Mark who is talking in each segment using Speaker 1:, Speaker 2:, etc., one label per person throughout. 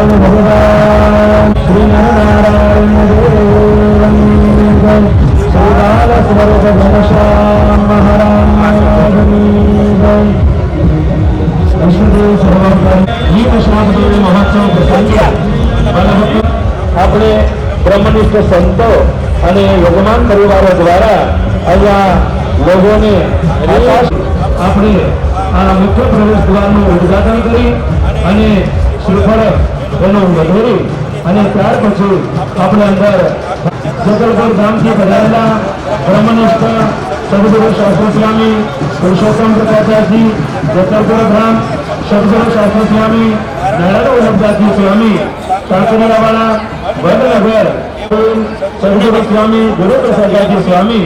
Speaker 1: ભગવાન શ્રી નારાયણ દેવ શ્રી બાલ સ્વરૂપ ઘનશ્યામ મહારાજની જય. આપણે બ્રહ્મનિષ્ઠ સંતો અને યજમાન પરિવારો દ્વારા અહીંયા લોકોને આપણે આ મુખ્ય પ્રવેશ દ્વારનું ઉદ્ઘાટન કરી અને શ્રીફળ એનું વધેરી અને ત્યાર પછી આપણે અંદર જગલપુર ગામથી પધારેલા બ્રહ્મનિષ્ઠ સદગુરુ શાસ્ત્રી સ્વામી પુરુષોત્તમ પ્રકાશાજી, જગલપુર ગામ સદગુરુ શાસ્ત્રી સ્વામી નારાયણ વલ્લભદાસજી સ્વામી, કાંકરિયાવાળા વડનગર સદગુરુ સ્વામી ગુરુ પ્રસાદજી સ્વામી,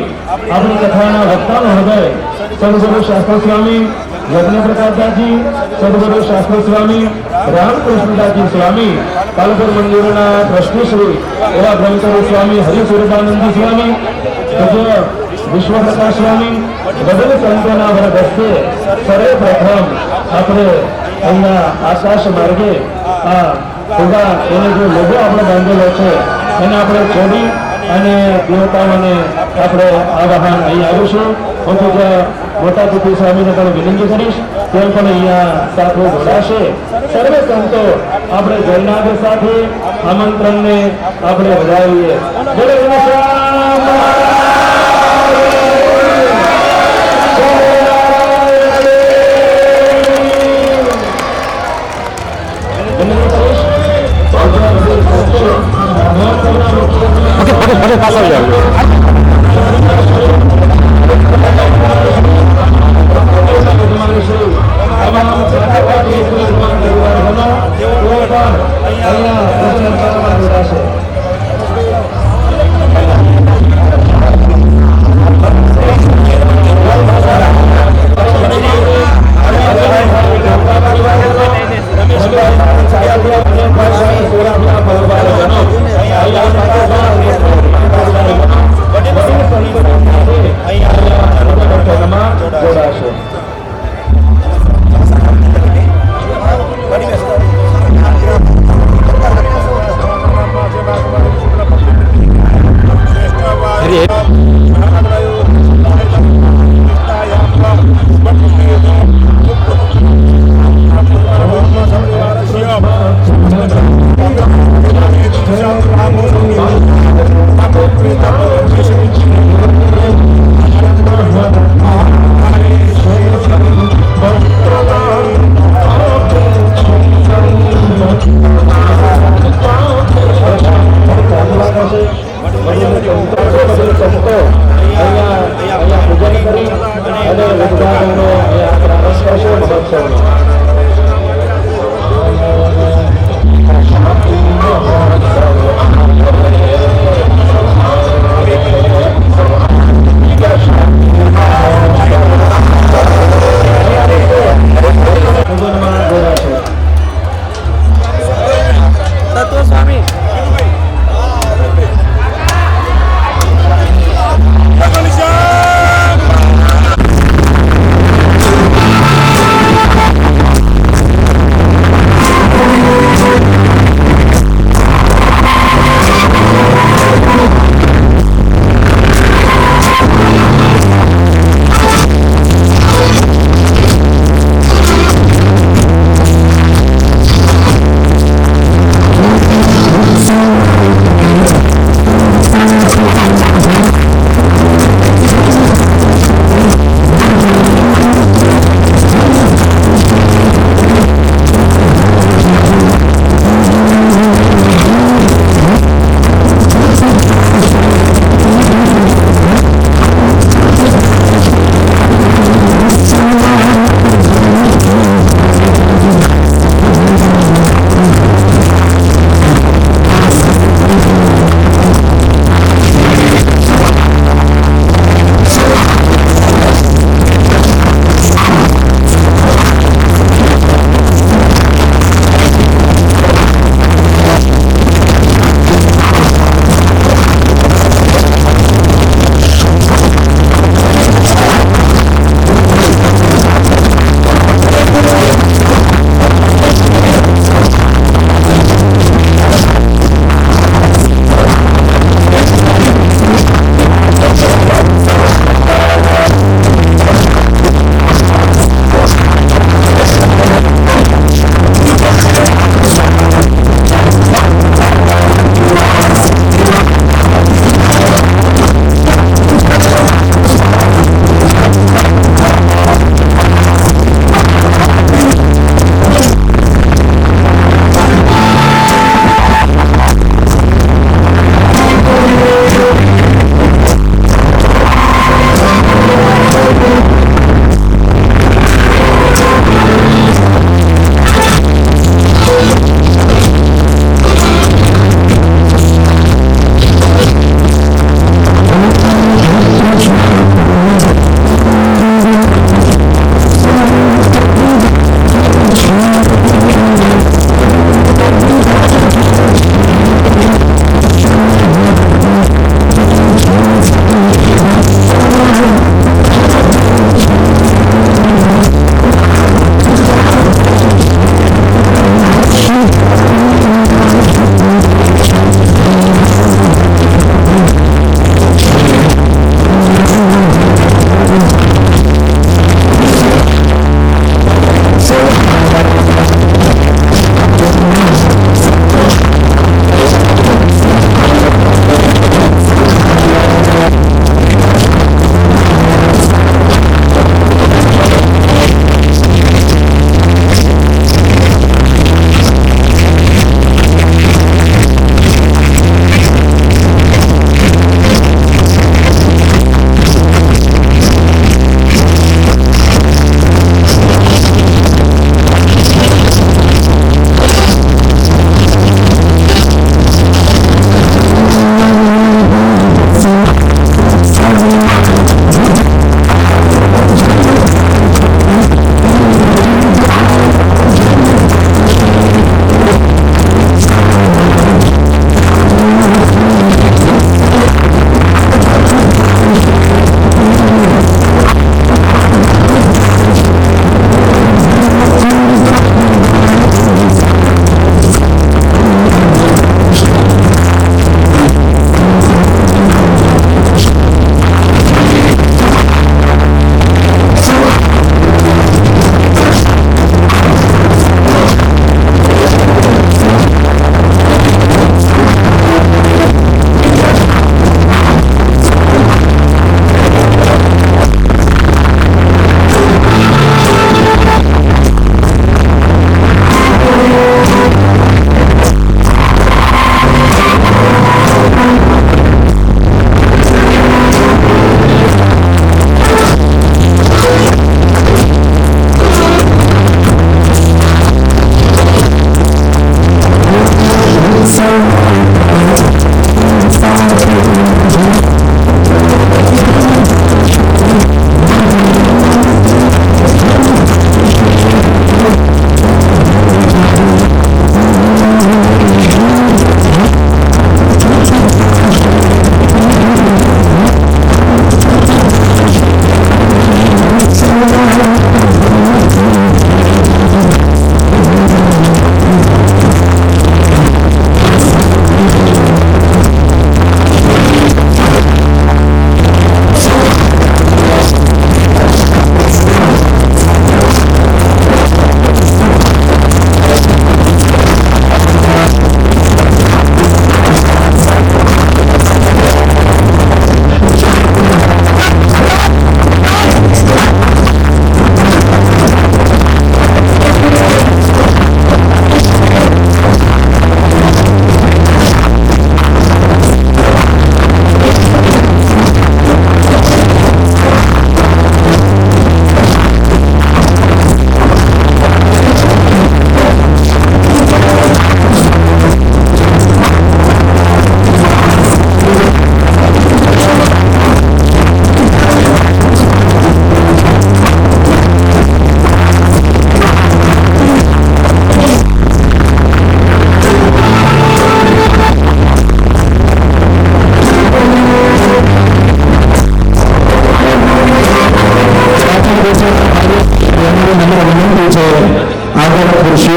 Speaker 1: આપણી કથાના વક્તાનો હૃદય સદગુરુ શાસ્ત્રી સ્વામી યજ્ઞ પ્રકાશજી, સદગુરુ શાસ્ત્રી સ્વામી રામકૃષ્ણદાસજી સ્વામી, કાલપુર મંદિરના ટ્રસ્ટીશ્રી એવા બ્રહ્મચર્ય સ્વામી હરિસ્વરૂપાનંદજી સ્વામી, પૂજ્ય વિશ્વપ્રકાશ સ્વામી વગેરે સંતોના વરદ હસ્તે સર્વપ્રથમ આપણે અહીંયા આકાશ માર્ગે આ ઉભા એને જે લોગો આપણે બાંધેલો છે એને આપણે છોડી અને દેવતાઓને આપણે આ વાહન અહીં આવીશું. હું પૂજ્ય મોટા તિથિ સ્વામીને પણ વિનંતી કરીશ તેમ પણ અહીંયા સાથે જોડાશે. સર્વે સંતો આપણે જયનાદ સાથે આમંત્રણને આપણે વધાવીએ.
Speaker 2: પાછળ જાવ.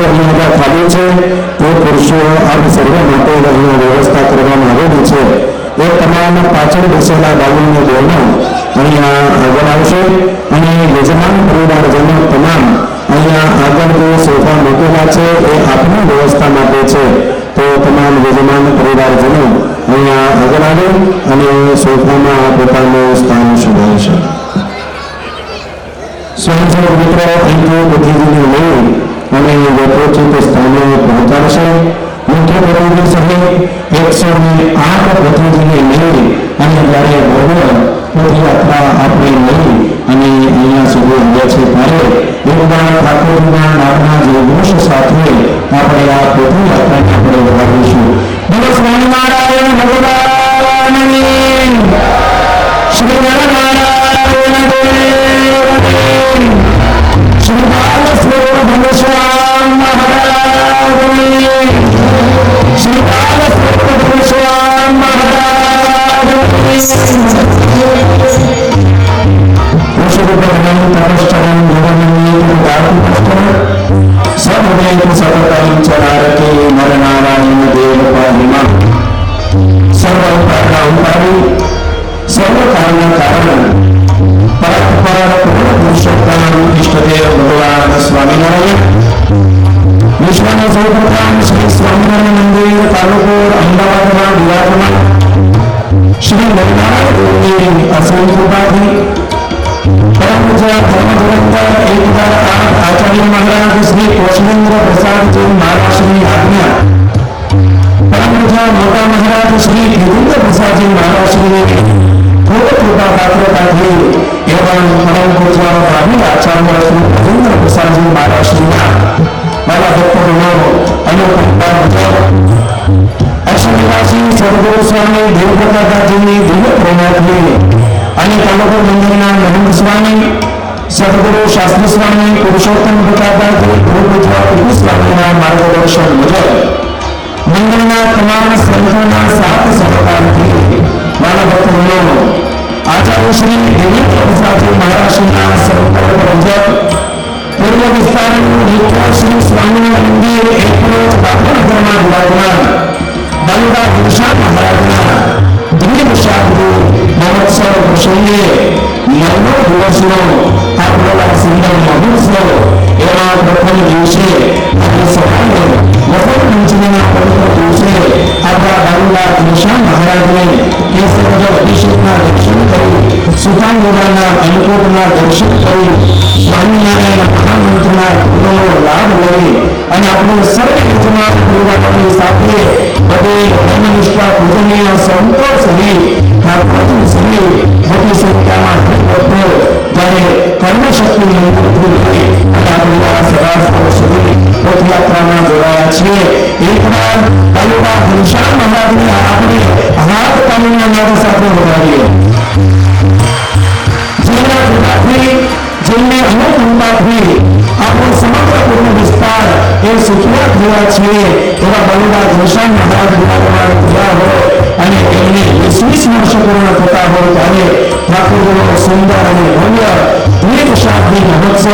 Speaker 2: અહીંયા ખાલી છે તે ખુરશીઓ આપ સર્વ માટે અહીંયા વ્યવસ્થા કરવામાં આવેલી છે. એ તમામ પાછળ બેસેલા બાળકોની બહેનો અહીંયા આગળ આવશે અને યજમાન પરિવારજનો તમામ અહીંયા આગળ જે સોફા મૂકેલા છે એ આપની વ્યવસ્થા માટે છે. તો તમામ યજમાન પરિવારજનો અહીંયા આગળ આવે અને સોફામાં પોતાનું સ્થાન શોધાય છે. સ્વયંસેવક મિત્રો અહીંથી બુદ્ધિજીને લઈ અને યથોચિત સ્થાને પહોંચાડશે. મુખ્ય પ્રતિનિધિ સહિત 108 પ્રતિનિધિને લઈ અને જ્યારે ભવ્ય પદયાત્રા આપણે લઈ અને અહીંયા સુધી આવ્યા છે ત્યારે એકવાર ઠાકોરના નામના જયઘોષ સાથે આપણે આ પદયાત્રાને આપણે વધારીશું. બોલો સ્વામિનારાયણ ભગવાનની શ્રી નારાયણ દેવની શ્રી બાલસ્વરૂપ ભગવાન મહારાજની શ્રી બાલસ્વરૂપ ભગવાન મહારાજની સર્વદેવ સર્વકામ ચરારકે નર નારાયણ દેવ પાહિમા સર્વ ઉપારના ઉપારી સર્વ કામના કારણ પરસ્પર પૂર્ણ પુરુષોત્તમ ઇષ્ટદેવ ભગવાન સ્વામિનારાયણ વિશ્વના સૌપ્રથમ શ્રી સ્વામિનારાયણ મંદિર તાલુકોર અમદાવાદમાં બિરાજમાન શ્રી નરનારાયણ દેવની અસીમ કૃપાથી પરમ પૂજ્ય ધર્મધુરંધર 1008 આચાર્ય મહારાજ શ્રી કૌશલેન્દ્ર પ્રસાદજી મહારાજની આજ્ઞા પરમ પૂજ્ય મોટા મહારાજ શ્રી ધીરેન્દ્ર પ્રસાદજી મહારાજની ખૂબ કૃપા પાત્રતાથી એવં પરમ પૂજ્ય ભાવિ આચાર્ય શ્રી ધીરેન્દ્ર પ્રસાદજી મહારાજના મારા ભક્તોનો અનુકંપા મુજબ અશ્વનિવાસી સદગુરુ સ્વામી દેવપ્રતાપજીની દિવ્ય પ્રેરણાથી અને તાલુકો મંદિરના મહંત સ્વામી સદગુરુ શાસ્ત્રી સ્વામી પુરુષોત્તમ પ્રતાપજી ગુરુ પૂજ્ય પીપી સ્વામીના માર્ગદર્શન મુજબ મંદિરના તમામ સંતોના સાથ સહકારથી મારા ભક્તોનો આચાર્ય શ્રી દેવેન્દ્ર પ્રસાદજી મહારાજના સંકલ્પ મુજબ પૂર્વ વિસ્તારનું નિત્ય શ્રી સ્વામિનારાયણ મંદિર એપ્રોચ બાપનગરમાં બિરાજમાન બાલુડા ગુરુસાદ મહારાજના દિવ્ય શાબ્દી મહોત્સવ પ્રસંગે 9 દિવસનો આપેલા સુંદર મહોત્સવ એવા પ્રથમ દિવસે આજે સવારે વસંત પંચમીના પવિત્ર દિવસે આપણા બાલુડા ગુરુસાદ મહારાજને કેસરજ અભિષેકના દર્શન કરી સુકાંગોડાના અન્નકૂટના દર્શન કરી સ્વામિનારાયણ મહામંત્રના ગુણનો લાભ લઈ અને આપણે સર્વ યજમાન પરિવારોની સાથે બધે ધર્મનિષ્ઠા પૂજનીય સંતો સહિત ઠાકોરજી સહિત મોટી સંખ્યામાં ભક્તો જ્યારે કર્મશક્તિ મંત્રથી થઈ અને આપણે આ સભા સુધી પદયાત્રામાં જોડાયા છીએ. એકવાર તાલુકા ઘનશ્યામ મહારાજને આપણે હાથ તાલીના નાદ સાથે વધારીએ. જેના કૃપાથી જેમને અનુકંપાથી આપણો સમગ્ર પૂર્ણ વિસ્તાર એ સુખિયા થયા છે એવા બલુડા ઘનશ્યામ મહારાજ બિરાજમાન થયા હોય અને એમને 20 વર્ષ પૂર્ણ થતા હોય ત્યારે ઠાકોરજીનો સુંદર અને ભવ્ય દ્વિત શાબ્દી મહોત્સવ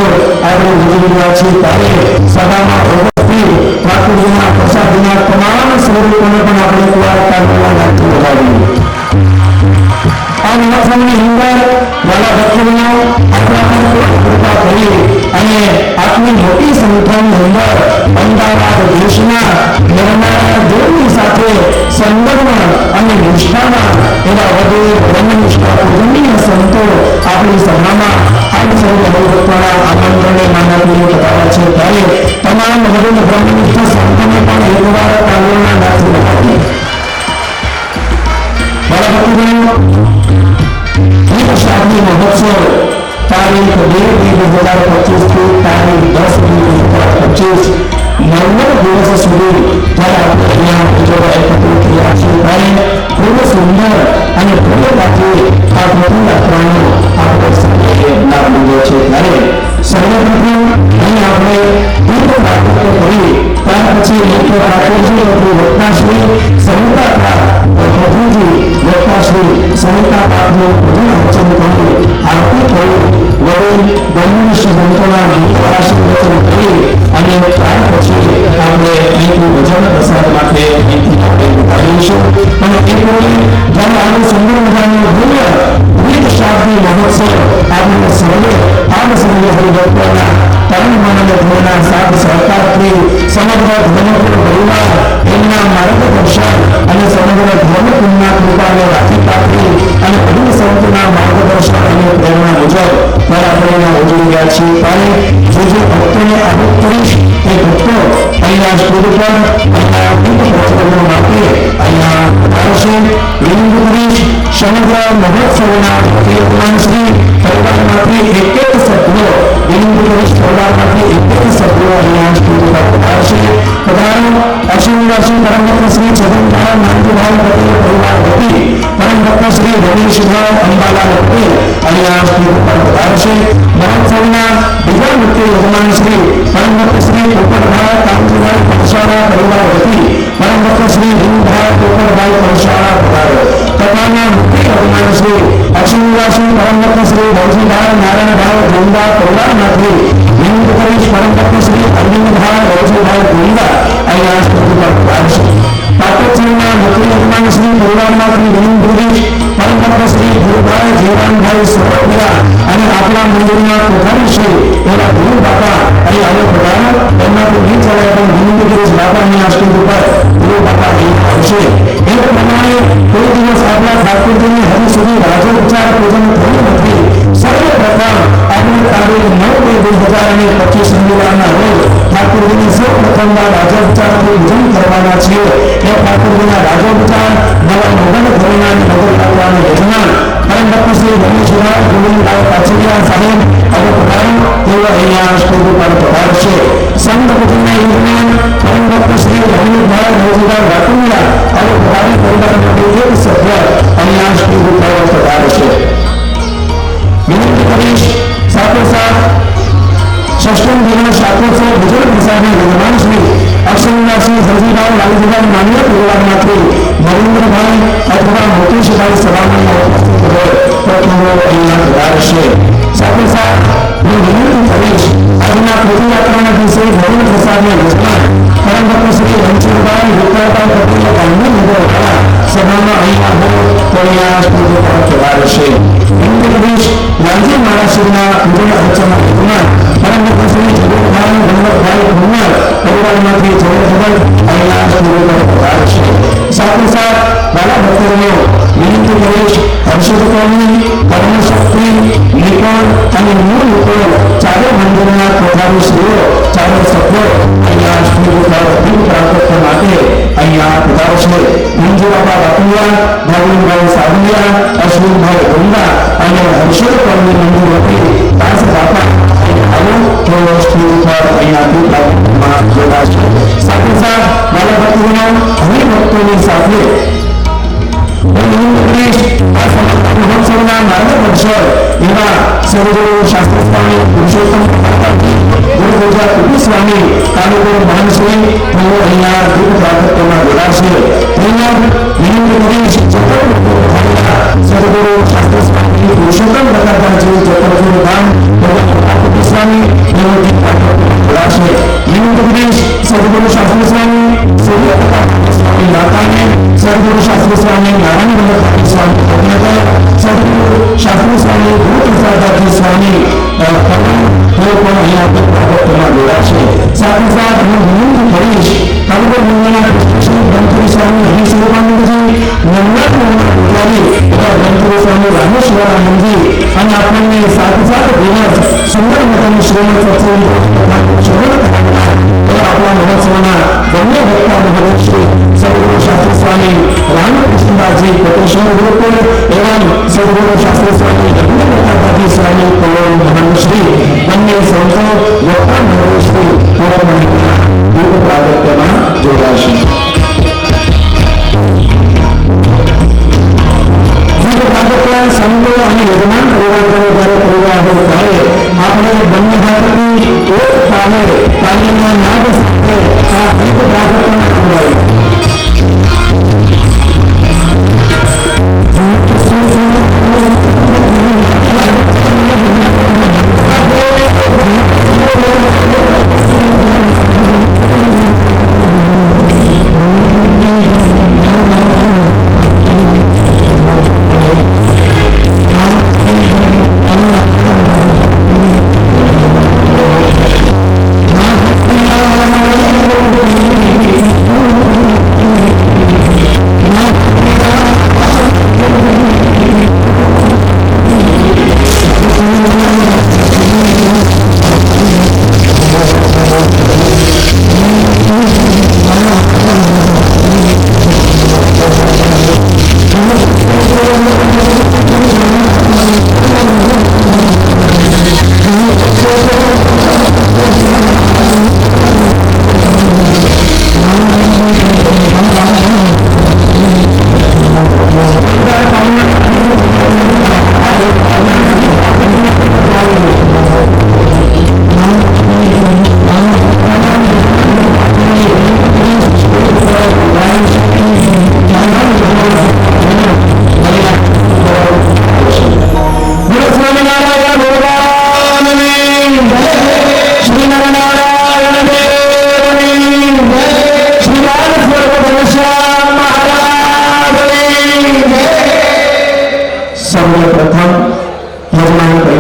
Speaker 2: આપણે ઉજવી રહ્યા છીએ. ત્યારે સભામાં ઉપસ્થિત ઠાકોરજીના પ્રસાદીના તમામ સ્વરૂપોને પણ આપણે એકવાર કાઢવા લાગતું વધાવીએ. આ મહોત્સવની અંદર મારા ભક્તોનો આપણા કૃપા કરી અને આપની મોટી સંખ્યાની અંદર અમદાવાદ દેશના નરનારાયણ દેવની સાથે સંલગ્ન અને નિષ્ઠામાં એવા વધુ બ્રહ્મનિષ્ઠા પૂજનીય સંતો આપણી સભામાં આપ સૌ ભક્તોના આમંત્રણે માનવીય બતાવ્યા છે. ત્યારે તમામ વધુ બ્રહ્મનિષ્ઠ સંતોને પણ એકવાર તાળીઓના નાથી બતાવીએ. મારા ભક્તોનો શાબ્દી મહોત્સવ તારીખ 2/2025 થી તારીખ 10/2025 9 દિવસ સુધી જ્યારે આપણે અહીંયા એકત્રિત થયા છીએ ત્યારે ખૂબ સુંદર અને ભવ્યતાથી આ પદયાત્રાનો આપણે સૌએ લાભ લીધો છે. ત્યારે સર્વપ્રથમ અહીં આપણે પૂર્વ વાતો કરી ત્યાર પછી મુખ્ય ઠાકોરજી વક્તાશ્રી સવિતા પ્રભુજી વક્તાશ્રી સવિતા પાઠનું પૂજન વચન કરી આરતી કરી વડીલ બ્રહ્મનિષ્ઠ સંતોના ગીતો આશીર્વચન કરી અને ત્યાર પછી એટલું વચન પ્રસાદ માટે અહીંથી આપણે ઉતારીશું અને એ પૂર્વે જ્યારે આનો સુંદર મજાનો ભવ્ય વિવિધ શાબ્દી મહોત્સવ આપણે સર્વે આમ સર્વે હરિભક્તોના પરમ માનવ ધર્મના સાથ સહકારથી સમગ્ર ધર્મપુર પરિવાર એમના માર્ગદર્શન અને સમગ્ર ધર્મકુળના કૃપાને રાખી પાછી અને અઢી સંતોના માર્ગદર્શન અને પ્રેરણા મુજબ આપણે ઉજવી રહ્યા છીએ ત્યારે જે ભક્તોને આબુદ કરીશ એ ભક્તો અહીંયા સ્ટુડ પર અહીંયા પ્રવચનો માટે અહીંયા આવશે વિનંતી કરીશ સમગ્ર મહોત્સવના યજમાનશ્રી પરિવારમાંથી એક સભ્યો વિનંતી કરીશ પરિવારમાંથી એક સભ્યો અહીંયા સ્ટુડ પર આવશે પધારો આશીર્વાદ પરમ શ્રી છગનભાઈ નાનજીભાઈ પટેલ પરિવાર વતી પરમ ભક્ત શ્રી રમેશભાઈ અંબાલાલ પટેલ અહીંયા સ્ટુડ પર પધારશે મહોત્સવના બીજા મુખ્ય યજમાન શ્રી પરમ ભક્ત શ્રી પોપટભાઈ કામજીભાઈ પરસાળા પરિવાર વતી પરમ ભક્ત શ્રી હિંદભાઈ પોપટભાઈ પરસાળા પધારો કથાના મુખ્ય યજમાન શ્રી આશીર્વાદ પરમ ભક્ત શ્રી રવજીભાઈ નારાયણભાઈ ગોંડા પરિવારમાંથી વિનંતી કરીશ પરમ ભક્ત શ્રી અરવિંદભાઈ રવજીભાઈ ગોંડા અહીંયા સ્ટુડ પર પધારશે પાટોત્સવના મુખ્ય યજમાન શ્રી પરિવારમાંથી વિનંતી કરીશ પરમ ભક્ત શ્રી ગુરુભાઈ જીવનભાઈ સોરઠિયા અને આપણા મંદિરના કોઠારી શ્રી એવા ગુરુ બાપા અહીં આવે પધારો એમનાથી નહીં ચલાય પણ વિનંતી કરીશ બાપાની આ સ્ટુડ ઉપર ગુરુ બાપા અહીં આવશે એ પ્રમાણે કોઈ દિવસ આપણા ઠાકોરજીની હજી સુધી રાજોપચાર પૂજન થયું નથી સર્વપ્રથમ આપણે તારીખ 9/2/2025 શનિવારના રોજ ઠાકોરજીની સૌપ્રથમવાર રાજોપચારથી પૂજન કરવાના છીએ એ ઠાકોરજીના રાજોપચાર નવા મોગલ ઘરેણા અને નગર લાવવાના યજમાન પરમ ભક્ત શ્રી રમેશભાઈ ગોવિંદભાઈ પાછળિયા સાહેબ હવે પધારો તેઓ અહીંયા સ્ટુડ પર પધારશે સંત પૂજનના યજમાન પરમ ભક્ત શ્રી રમેશભાઈ રવજીભાઈ વાટુલિયા હવે પધારી પરિવારમાંથી એક સભ્ય અહીંયા સ્ટુડ પર પધારશે વિનંતી કરીશ સાથોસાથ ષષ્ઠમ દિન શાકોત્સવ ભજન પ્રસાદના યજમાન શ્રી અક્ષરદાસી હરજીભાઈ લાલજીભાઈ માન્ય પરિવારમાંથી નરેન્દ્રભાઈ અથવા મુકેશભાઈ સભામાં ઉપસ્થિત હોય તો તેઓ અહીંયા પધારશે સાથોસાથ હું વિનંતી કરીશ આજના પદયાત્રાના દિવસે ભજન પ્રસાદના યજમાન પરમ ભક્ત શ્રી રણછોડભાઈ વિક્રમભાઈ પટેલ ગાંધીનગરવાળા સભામાં અહીંયા હોય તો અહીંયા સ્ટુડ પર પધારશે વિનંતી કરીશ લાલજી મહારાજના પૂજન અર્ચના યજમાન પરમ ભક્ત શ્રી જગતભાઈ ગણવતભાઈ ભુવન પરિવારમાંથી જગતભાઈ અહીંયા સ્ટુડ પર પધારશે સાથોસાથ વાલા ભક્તોને વિનંતી કરીશ હર્ષદકોની કર્મશક્તિ નિકોલ અને મૂળ નિકોલ ચારે મંદિરના કોઠારી શ્રીઓ ચારે સભ્યો અહીંયા સ્ટુડ પર દીપ પ્રાપ્ત માટે અહીંયા પધારશે મંજુ બાપા બાપુયા ગોવિંદભાઈ સાબુલિયા અશ્વિનભાઈ ગોંડા અને હર્ષદકોની મંદિર વતી દાસ બાપા આવો તેઓ સ્ટુડ પર અહીંયા દીપ પ્રાપ્તમાં જોડાશે સાથોસાથ વાલા ભક્તોનો હરિભક્તોની સાથે મહોત્સવના માર્ગદર્શક એવા સર્વગુરુ શાસ્ત્રી સ્વામી પુરુષોત્તમ ગુરુ પૂજા કુટી સ્વામી કાલુપુર મહાનશ્રી તેઓ અહીંયા દીપ પ્રાપ્તમાં જોડાશે વિનંતી કરીશ સર્વગુરુ શાસ્ત્રી સ્વામી પુરુષોત્તમ પ્રકારજી જગતગુરુ ધામ કુટી સ્વામી તેઓ દીપ પ્રાપ્તમાં જોડાશે વિનંતી કરીશ સર્વગુરુ શાસ્ત્રી સ્વામી સૂર્ય સ્વામી નાતાને સર્વગુરુ શાસ્ત્રી સ્વામી નારાયણ વલ્લભભાઈ સ્વામી ભગનગર સર્વગુરુ શાસ્ત્રી સ્વામી ગુરુપ્રસાદજી સ્વામી તેઓ પણ અહીંયા પ્રાપ્તમાં જોડાશે સાથે સાથે હું વિનંતી કરીશ કાલુપુર મંદિરના શ્રી ગણપતિ સ્વામી હરિ શિવાનંદજી નવનાથ ગણપતિ સ્વામી રામેશ્વરાનંદજી અને આપણને સાથે સાથે દિવસ સુંદર મજાનું શ્રીમદ સત્સંગ આપણા મહોત્સવના બંને ભક્તા મહારાજ શ્રી સર્વગુરુ શાસ્ત્રી સ્વામી રામકૃષ્ણદાસજી કોટેશ્વર ગુરુકુળ એવં સર્વગુરુ શાસ્ત્રી સ્વામી રઘુનાથજી સ્વામી કલોલ મહાન શ્રી બંને સંતો વક્તા મહારાજ શ્રી પૂર્વમણિકના દીપ પ્રાગટ્યમાં જોડાશે સંતો અને યજમાન પરિવારો જ્યારે પરિવાર હોય ત્યારે આપણે બંને હાથની એક તાલે તાલીમના નાદ સાથે આ દીપ પ્રાગટ્યમાં જોડાય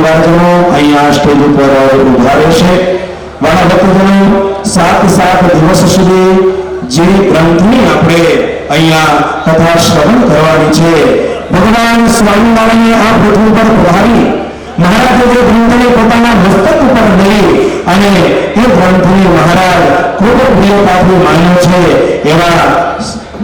Speaker 2: પરિવારજનો અહીંયા સ્ટેજ ઉપર ઉભા રહેશે. વાલા ભક્તજનો, 7 દિવસ સુધી જે ગ્રંથની આપણે અહીંયા કથા શ્રવણ કરવાની છે, ભગવાન સ્વામિનારાયણે આ પૃથ્વી પર પધારી મહારાજે જે ગ્રંથને પોતાના મસ્તક ઉપર લઈ અને એ ગ્રંથને મહારાજ ખૂબ પ્રિયતાથી માન્યો છે. એવા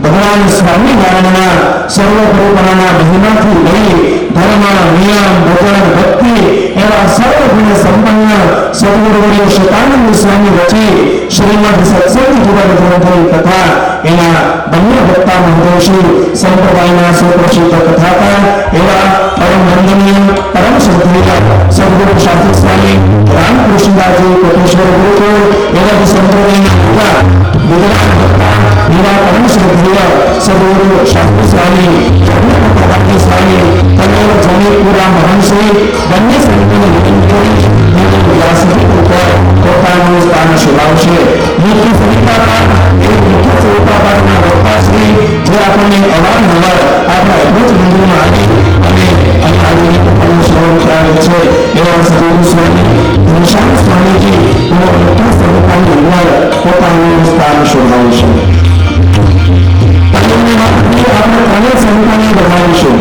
Speaker 2: ભગવાન સ્વામિનારાયણના સર્વપરિપૂર્ણના મહિમાથી લઈ ધર્મ, નિયમ, ભજન, ભક્તિ એવા સર્વગુણ સંપન્ન સદગુરુવર્ય શતાનંદ સ્વામી રચી શ્રીમદ સત્સંગ જીવન ગ્રંથની કથા એના બંને વક્તા મહર્ષિ સંપ્રદાયના સુપ્રસિદ્ધ કથાકાર એવા પરમ વંદનીય, પરમ શ્રદ્ધેય સદગુરુ શાસ્ત્રી સ્વામી રામકૃષ્ણદાસજી કોટેશ્વર ગુરુકુળ એવા જ સંપ્રદાયના ગુજરાત વક્તા એવા પરમ શ્રદ્ધેય સદગુરુ શાસ્ત્રી સ્વામી જગન્નાથ સ્વામી કનૈયા જમીપુરા મહંશ્રી બંને સંતોને વિનંતી વ્યાસપીઠ ઉપર પોતાનું સ્થાન શોભાવશે. મુખ્ય સવિતાકાર એ મુખ્ય સવિતાકારના વક્તાશ્રી જે આપણને અવારનવાર આપણા અદ્ભુત મંદિરમાં આવી અને આવીને પોતાનું શ્રવણ કરાવે છે એવા સદગુરુ સ્વામી ઘનશ્યામ સ્વામીજી મુખ્ય સવિતાની અંદર પોતાનું સ્થાન શોભાવશે. આપણે ત્રણેય સંતાને વધારીશું.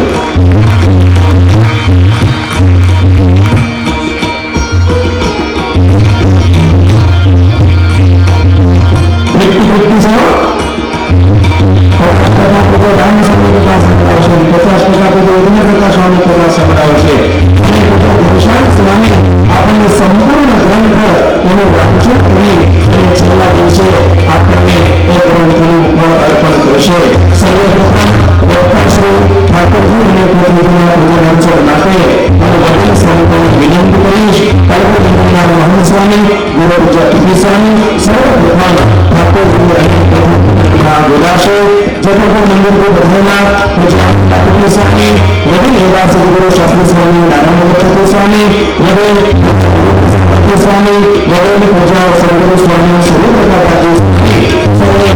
Speaker 2: આપણને સંપૂર્ણ ગ્રંથ એનું વાંચન કરી અને છેલ્લા દિવસે આપણને એ ગ્રંથનું અર્પણ કરશે. સર્વપ્રથમ વક્તાશ્રી ઠાકોરજી અને પ્રતિનિધિના પૂજન અર્ચન માટે અને વડીલ સંતોને વિનંતી કરીશ. કલ્પના મહંત સ્વામી, ગુરુ પૂજ્ય સ્વામી સર્વપ્રથમ ઠાકોરજી અને પ્રતિનિધિના બોલાશે. જગતગુરુ મંદિર को बधाना पूज्य ठाकुर स्वामी, वडील एवा सद्गुरु शास्त्री स्वामी, नारायण स्वामी, वडील स्वामी, वडील पूज्य सद्गुरु स्वामी सूर्यप्रकाशजी स्वामी,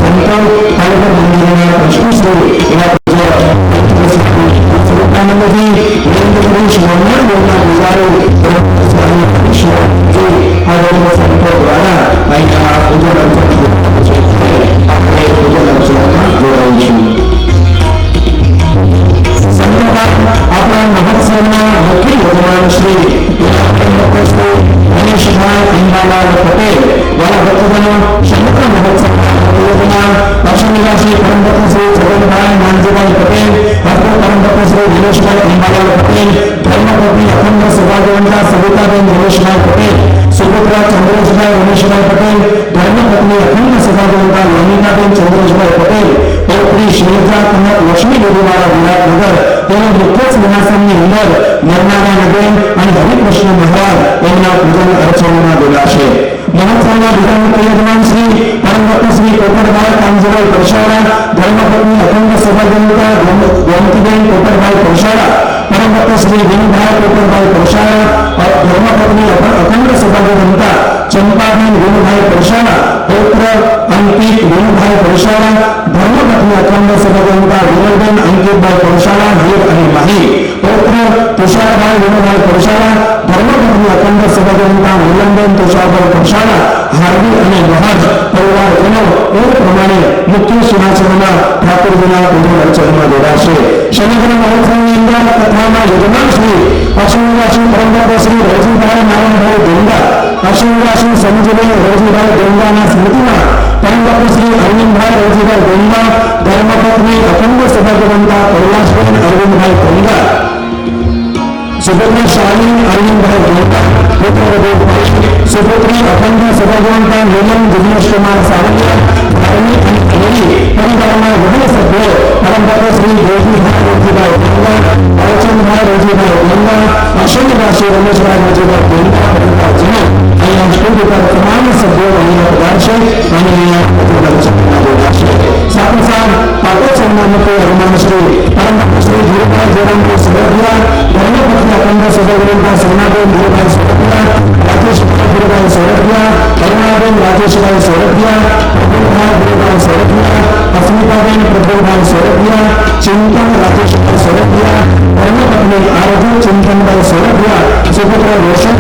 Speaker 2: संतो कालभर मंदिરના કૃષ્ણશ્રી એવા પૂજ્ય સ્વરૂપાનંદજી, વિરેન્દ્ર પુરુષ મોહનના ગુજારો સ્વામી કૃષ્ણજી આ બધા સંતો દ્વારા અહીંયા પૂજન અર્ચન આપણે પૂજન અર્ચનમાં જોડાઈશું. આપણા મહોત્સવના મુખ્ય યજમાન શ્રી ગણેશભાઈ અંબાલાલ પટેલ વાળા ભક્તજનો સમગ્ર મહોત્સવના યજમાન અશ્વનિવાસી પરમ ભક્ત શ્રી છગનભાઈ નાનજીભાઈ પટેલ, પરમ ભક્ત શ્રી દિનેશભાઈ અંબાલાલ પટેલ, ધર્મપત્ની અખંડ સૌભાગ્યવંતા સવિતાબેન દિનેશભાઈ પટેલ, સુપુત્રા ચંદ્રેશભાઈ રમેશભાઈ પટેલ, ધર્મપત્ની અખંડ સૌભાગ્યવંતા લલિતાબેન ચંદ્રેશભાઈ પટેલ, પૌત્રી શ્રીજા કનક લક્ષ્મી દેવીવાળા વિરાટનગર તેના મુખ્ય સિંહાસનની અંદર નર્મદાનગર અને હરિકૃષ્ણ મહારાજ એમના પૂજન અર્ચનોમાં બોલાશે. મહોત્સવના બીજા મુખ્ય યજમાન શ્રી પરમ ભક્ત શ્રી કોટરભાઈ કાંજીભાઈ પરસાળા, ધર્મપત્ની અખંડ સૌભાગ્યવંતા ગોમતીબેન કોટરભાઈ પરસાળા, પરમ ભક્ત શ્રી વિનુભાઈ કોટરભાઈ પરસાળા, ધર્મપત્ની અખંડ સૌભાગ્યવંતા ચંપાબેન વિનુભાઈ પરસાળા, પૌત્ર અંકિત વિનુભાઈ પરસાળા, ધર્મપત્ની અખંડ સૌભાગ્યવંતા વિનોદબેન અંકિતભાઈ પરસાળા વીર અને માહી, પૌત્ર તુષારભાઈ વિનુભાઈ પરસાળા, ધર્મપત્ની અખંડ સૌભાગ્યવંતા નીલમબેન તુષારભાઈ પરસાળા, હાર્દી અને મહાજ પરિવારજનો એ પ્રમાણે મુખ્ય સિંહાસનમાં ઠાકોરજીના પૂજન અર્ચનમાં જોડાશે. સમગ્ર મહોત્સવની અંદર કથાના યજમાન શ્રી અશ્વનિવાસી પરમ ભક્ત શ્રી રજીભાઈ નારાયણભાઈ ડોંગા, અશ્વનિવાસી સમજીભાઈ રજીભાઈ ડોંગાના સ્મૃતિમાં પરમ ભક્ત શ્રી અરવિંદભાઈ રજીભાઈ ડોંગા, ધર્મપત્ની અખંડ સૌભાગ્યવંતા કૈલાસબેન અરવિંદભાઈ ડોંગા, સુપુત્રી શાલિની અરવિંદભાઈ ડોંગા, પુત્ર સુપુત્રી અખંડ સૌભાગ્યવંતા નીલમ જિગ્નેશ કુમાર સાવલિયા, ભાઈની અને અમરી પરિવારના વડીલ સભ્યો પરમ ભક્ત શ્રી દેવજીભાઈ રોજીભાઈ ડોંગા, અવચંદભાઈ રોજીભાઈ ડોંગા, અશ્વનિવાસી રમેશભાઈ રોજીભાઈ ડોંગા પરિવારજનો અહીંયા સ્ટેજ ઉપર તમામ સભ્યો અહીંયા પધારશે અને અહીંયા પૂજન અર્ચનમાં જોડાશે. સાથોસાથ પાટોત્સવના મુખ્ય યજમાન શ્રી પરમ ભક્ત શ્રી ધીરુભાઈ જયરામભાઈ સોરઠિયા, ધર્મપત્ની અખંડ સૌભાગ્યવંતા સોનાબેન ધીરુભાઈ સોરઠિયા, રાજેશભાઈ ધીરુભાઈ સોરઠિયા, કરુણાબેન રાજેશભાઈ સોરઠિયા, પ્રભુભાઈ ધીરુભાઈ સોરઠિયા, અસ્મિતાબેન પ્રભુભાઈ સોરઠિયા, ચિંતન રાજેશભાઈ સોરઠિયા, ધર્મપત્ની આરોગ્ય ચિંતનભાઈ સોરઠિયા, સુપુત્ર રોશન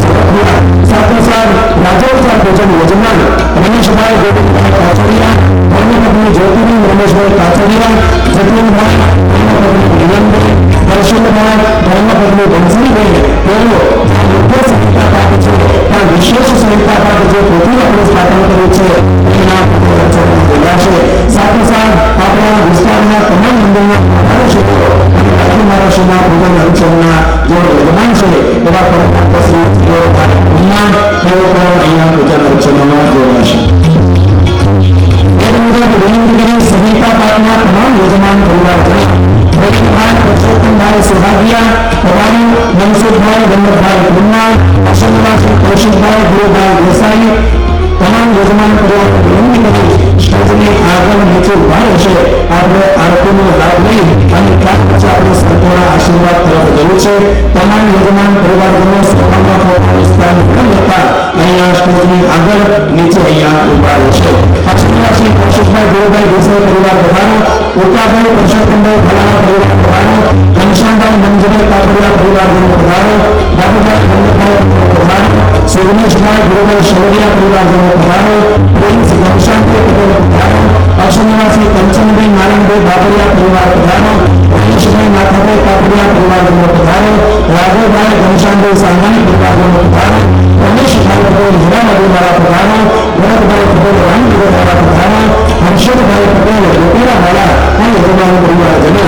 Speaker 2: સોરઠિયા, સાથોસાથ રાજોત્સવ ભોજન યજમાન રમેશભાઈ ગોવિંદભાઈ કાછડિયા, ધર્મપત્ની જ્યોતિબેન રમેશભાઈ કાછડિયા, જતીનભાઈ ધર્મપત્ની નીલમભાઈ, દર્શનભાઈ ધર્મપત્ની બંસીબેન, તેઓ મુખ્ય સંહિતા પાઠ છે ત્યાં વિશેષ સંહિતા પાઠ જે પોથી આપણે સ્થાપન કર્યું છે એના બોલ્યા છે. સાથોસાથ આપણા વિસ્તારના તમામ મંદિરના મહારાષ્ટ્રો અને રાજ્ય મહારાષ્ટ્રના પૂજન અનુસરણના જે યજમાન છે એવા પરમાત્મા શ્રી તેઓ અહીંયા પૂજન અનુસરણમાં જોડાયા છે. સંહિતા પાઠના તમામ યજમાન પરિવારજનો રવિભાઈ પુરુષોત્તમભાઈ સુહાગિયા, પવાણી મનસુખભાઈ વલ્લભભાઈ કુમાર, અશોકવાસી કૌશિકભાઈ ગુરુભાઈ દેસાઈ, તમામ યજમાન પરિવારો વિનંતી કરી સ્ટેજની આગળ નીચે ઉભા રહેશે. આપણે આરતીનો લાભ લઈ અને ત્યાર પછી આપણે સંતોના આશીર્વાદ તરફ જવું છે. તમામ યજમાન પરિવારજનો સભામાં પોતાનું સ્થાન ન લેતા અહીંયા સ્ટેજની આગળ નીચે અહીંયા ઉભા રહેશે. અશોકવાસી કૌશિકભાઈ ગુરુભાઈ દેસાઈ પરિવાર બધાનો, ઉકાભાઈ પુરુષોત્તમભાઈ ભલાણા પરિવાર બધાનો, ઘનશ્યામભાઈ મંજુભાઈ કાપડિયા પરિવારજનો બધાનો, બાબુભાઈ વલ્લભભાઈ બધાનો, સુગમેશભાઈ ગુરુભાઈ શૌર્યા પરિવારજનો બધાનો, પ્રિન્સ ઘનશ્યામભાઈ પટેલ બધાનો, અશ્વિનીવાસી કંચનભાઈ નારાયણભાઈ બાબરિયા પરિવાર બધાનો, મહેશભાઈ નાથાભાઈ કાપડિયા પરિવારજનો બધાનો, રાઘવભાઈ ઘનશ્યામભાઈ સાંગાણી પરિવારજનો બધાનો, રમેશભાઈ પટેલ હીરાનગરવાળા બધાનો, ભરતભાઈ પટેલ રામનગરવાળા બધાનો, હર્ષદભાઈ પટેલ ગોપીરાવાળા અને યજમાન પરિવારજનો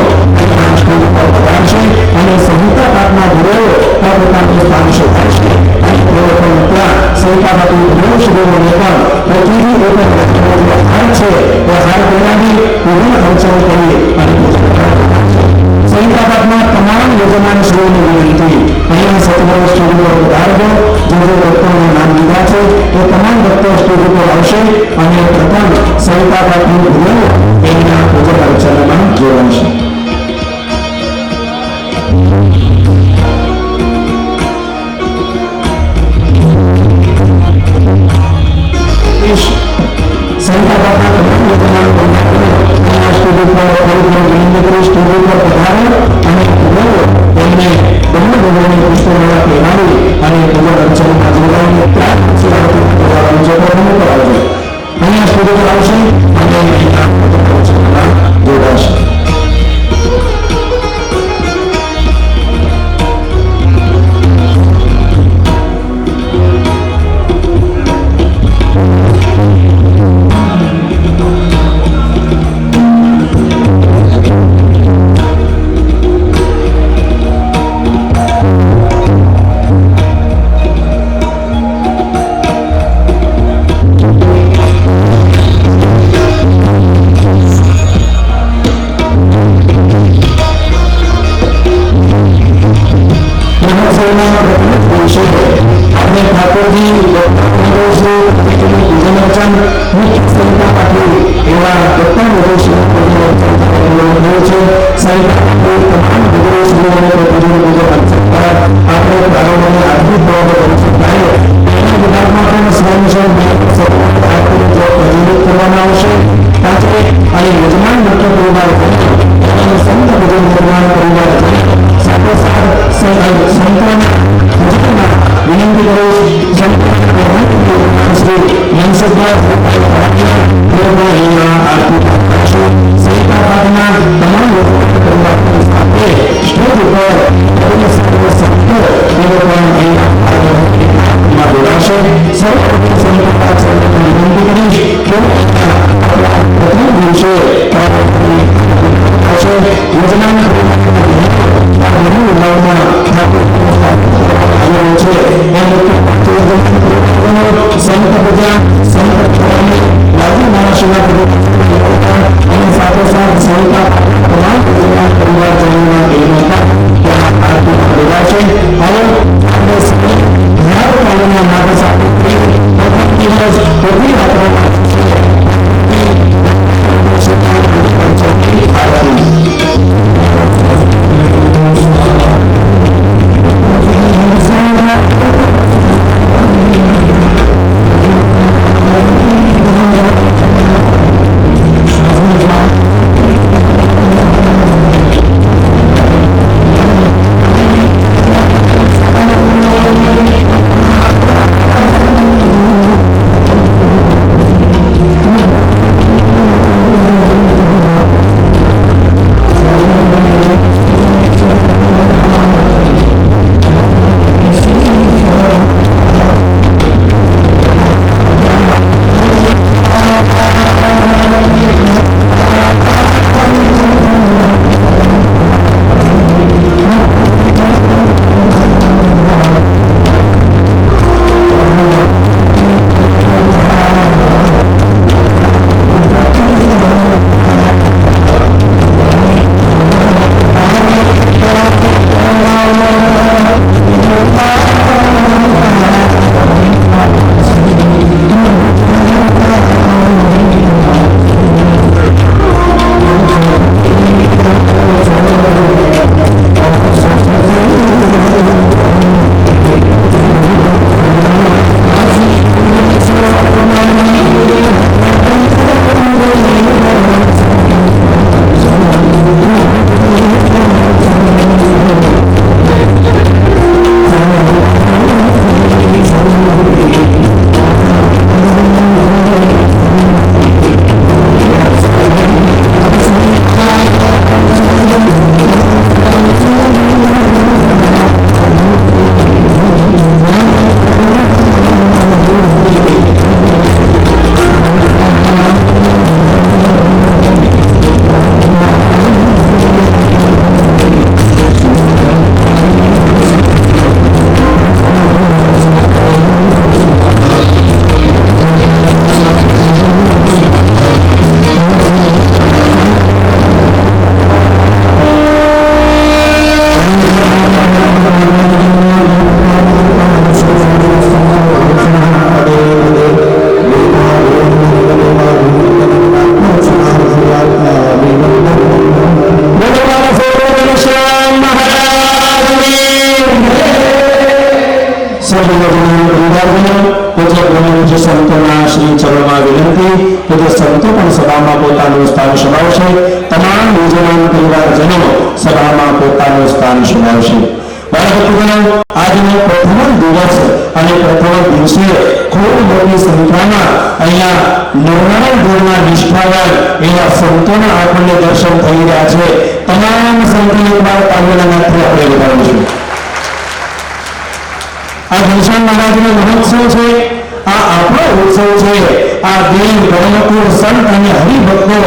Speaker 2: છે અને સંહિતા પાઠના ગુરુઓ આ પોતાનું સ્થાન શોધાશે અને તેઓ પણ ત્યાં સંહિતામાંથી ગુરુ શિબિરોને પણ પ્રતિનિધિ હાર છે એ હાર પહેરાવી પૂર્ણ ખર્ચાઓ કરી અને સંહિતા પાઠના તમામ યજમાન શ્રીઓની વિનંતી અહીંયા સત્વર સ્ટુડિયો વધારજો. જે ભક્તોના નામ લીધા છે એ તમામ ભક્તો સ્ટુડિયો આવશે અને પ્રથમ સંહિતા પાઠનું ગુરુ એમના પૂજન અર્ચનામાં જોડાશે. સંહિતા પાઠના તમામ યજમાન સ્ટુડિયો પધારો અને એમને બંને ભગવાનની પુષ્પમાળા પહેરાવી અને પૂજન અર્ચનામાં જોડાઈને ત્યાર પછી કરાવજો. અહીંયા સ્ટુડિયો આવશે અને પૂજન અર્ચનામાં જોડાશે. બધે સંતો પણ સભામાં પોતાનું સ્થાન શોધાવશે. તમામ યુજમાન પરિવારજનો સભામાં પોતાનું સ્થાન શોધાવશે. આજનો પ્રથમ દિવસ અને પ્રથમ દિવસે ખૂબ મોટી સંખ્યામાં અહીંયા નરનારાયણ દેવના નિષ્ઠાવાન એવા સંતોના આપણને દર્શન થઈ રહ્યા છે. તમામ સંતોને એકવાર તાળીઓના નાદથી આપણે વધાવીશું. આ ઘનશ્યામ મહારાજનો મહોત્સવ છે, આ આપણો ઉત્સવ છે. આ દેવ ધર્મકુળ સંત અને હરિભક્તો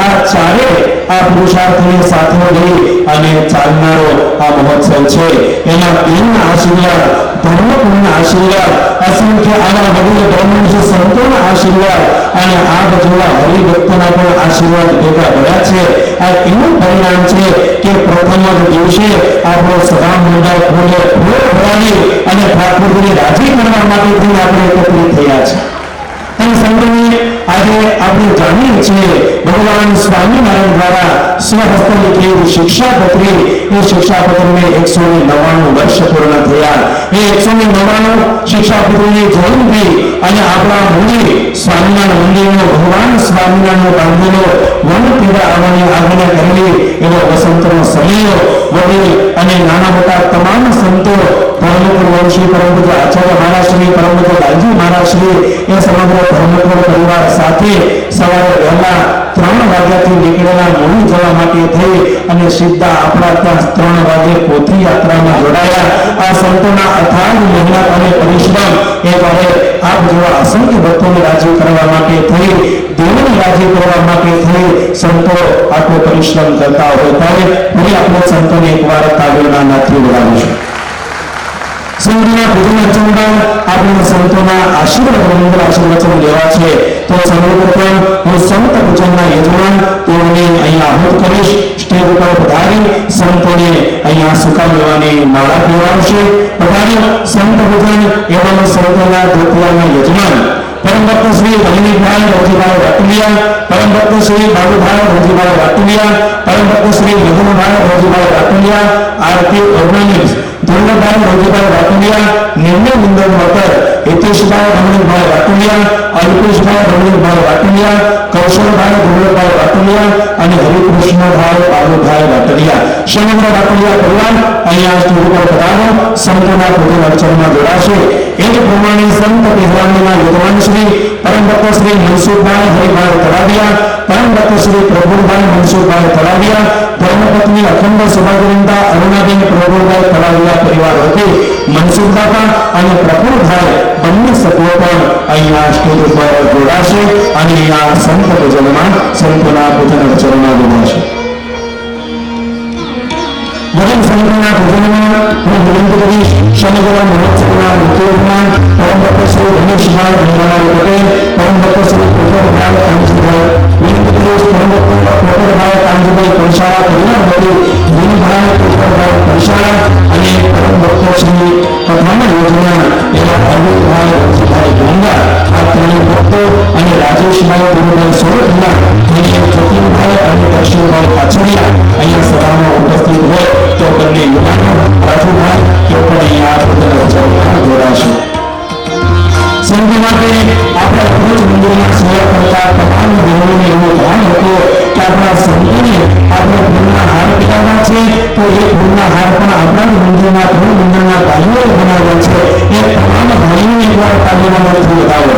Speaker 2: આ ચારે આ પુરુષાર્થને સાથે લઈ અને ચાલનારો આ મહોત્સવ છે. એના દેવના આશીર્વાદ, ધર્મકુળના આશીર્વાદ, અસંખ્ય આવા વડીલ બ્રહ્મર્ષિ સંતોના આશીર્વાદ અને આ બધા હરિભક્તોના પણ આશીર્વાદ ભેગા ભર્યા છે. આ એવું પરિણામ છે કે પ્રથમ જ દિવસે આપણો સભા મંડળ ફૂલે ફૂલ ભરાવી અને ઠાકોરજીને રાજી કરવા માટે આપણે એકત્રિત થયા છે. અને સંતોને આજે આપણે જાણીએ છીએ ભગવાન સ્વામિનારાયણ દ્વારા સ્વહસ્ત લીખેલી શિક્ષાપત્રી, એ શિક્ષાપત્રીને 199 વર્ષ પૂર્ણ થયા. એ 199 શિક્ષાપત્રીની જયંતિ અને આપણા મંદિર સ્વામિનારાયણ મંદિરનો ભગવાન સ્વામિનારાયણનો બાંધેલો વન પીડા આવવાની આજ્ઞા કરેલી એવો વસંતનો સમય વડીલ અને નાના મોટા તમામ સંતો ધર્મકુળ વંશી પરમ પૂજ્ય આચાર્ય મહારાજશ્રી, પરમ પૂજ્ય લાલજી મહારાજશ્રી એ સમગ્ર ધર્મકુળ પરિવાર સાથે સવારે વહેલા 3 વાગ્યાથી નીકળેલા મૂળી જવા માટે થઈ અને સીધા આપણા ત્યાં 3 વાગે પોથી યાત્રામાં જોડાયા. આ સંતોના અથાગ મહેનત અને પરિશ્રમ એ હવે આપ જેવા અસંખ્ય ભક્તોને રાજી કરવા માટે થઈ, દેવને રાજી કરવા માટે થઈ સંતો આટલો પરિશ્રમ કરતા હોય ત્યારે ફરી આપણે સંતોને એકવાર તાળીઓના નાદથી બોલાવીશું. સંતોના પૂજન અર્ચનમાં આપણે સંતોના આશીર્વાદ મંગળ આશીર્વચન લેવા છે. તો સર્વપ્રથમ હું સંત પૂજનના યજમાન તેઓને અહીંયા આહુત કરીશ. સ્ટેજ ઉપર પધારી સંતોને અહીંયા સુકામ લેવાની માળા પીવડાવશે. પધારી સંત પૂજન એવા સંતોના ધોતિયાના યજમાન પરમ ભક્ત શ્રી રજનીભાઈ રોજીભાઈ વાટલિયા, પરમ ભક્ત શ્રી બાબુભાઈ રોજીભાઈ વાટલિયા, પરમ ભક્ત શ્રી મધુભાઈ રોજીભાઈ વાટલિયા, આરતી ઓર્નામેન્ટ્સ ધર્મભાઈ રોજીભાઈ વાટલિયા, નિર્ણય મંડળ મોટર હિતેશભાઈ રમણીભાઈ વાટલિયા, અલ્પેશભાઈ રમણીભાઈ વાટલિયા, કૌશલભાઈ ધુમલભાઈ વાટલિયા અને હરિકૃષ્ણભાઈ બાબુભાઈ વાટલિયા. સમગ્ર વાટલિયા પરિવાર અહીંયા સ્ટેજ ઉપર પધારો, સંતોના પૂજન અર્ચનમાં જોડાશે. એ જ પ્રમાણે સંત પહેરવાનીના યજમાન શ્રી પરમ ભક્ત શ્રી મનસુખભાઈ હરિભાઈ તળાવિયા, પરમ ભક્ત શ્રી પ્રભુભાઈ મનસુખભાઈ તળાવિયા, ધર્મપત્ની અખંડ સૌભાગ્યવંતા અરુણાબેન પ્રભુભાઈ તળાવિયા પરિવાર વતી મનસુખદાતા અને પ્રફુલભાઈ બંને સભ્યો પણ અહીંયા સ્ટેજ ઉપર જોડાશે અને આ સંત પૂજનમાં સંતોના પૂજન અર્ચનમાં જોડાશે. વડીલ સંતોના પૂજનમાં હું વિનંતી કરીશ સમગ્ર મહોત્સવના મુખ્યમાં પરમ ભક્ત શ્રી રમેશભાઈ ભંડારી પટેલ, પરમ ભક્ત શ્રી પોપટભાઈ કાંજીભાઈ, વિનંતી કરીશ પરમ ભક્ત પોપટભાઈ કાંજીભાઈ પૈસાળા પરિવાર વતી વિનભાઈ પોપટભાઈ પૈસાળા અને પરમ ભક્ત શ્રી કથાના યોજના એવા અરવિંદભાઈ રજીભાઈ ગોંગા, આ ત્રણેય ભક્તો અને રાજેશભાઈ ગુરુભાઈ સોરઠના અને જતીનભાઈ અને દર્શનભાઈ પાછળિયા અહીંયા સભામાં ઉપસ્થિત હોય તો બંને યુવાનો રાજુભાઈ તેઓ પણ અહીંયા પૂજન અર્ચનમાં જોડાશે. સંત માટે આપણે રોજ મંદિરમાં સેવા કરતા તમામ બહેનોને એવું ધ્યાન હતું કે આપણા સંતોને આપણે ફૂલના હાર પહેરાવવા છે તો એ ફૂલના હાર પણ આપણા મંદિરના ધર્મ મંદિરના ભાઈઓએ બનાવ્યા છે. એ તમામ ભાઈઓને એકવાર તાળીઓના નાદથી વધાવો.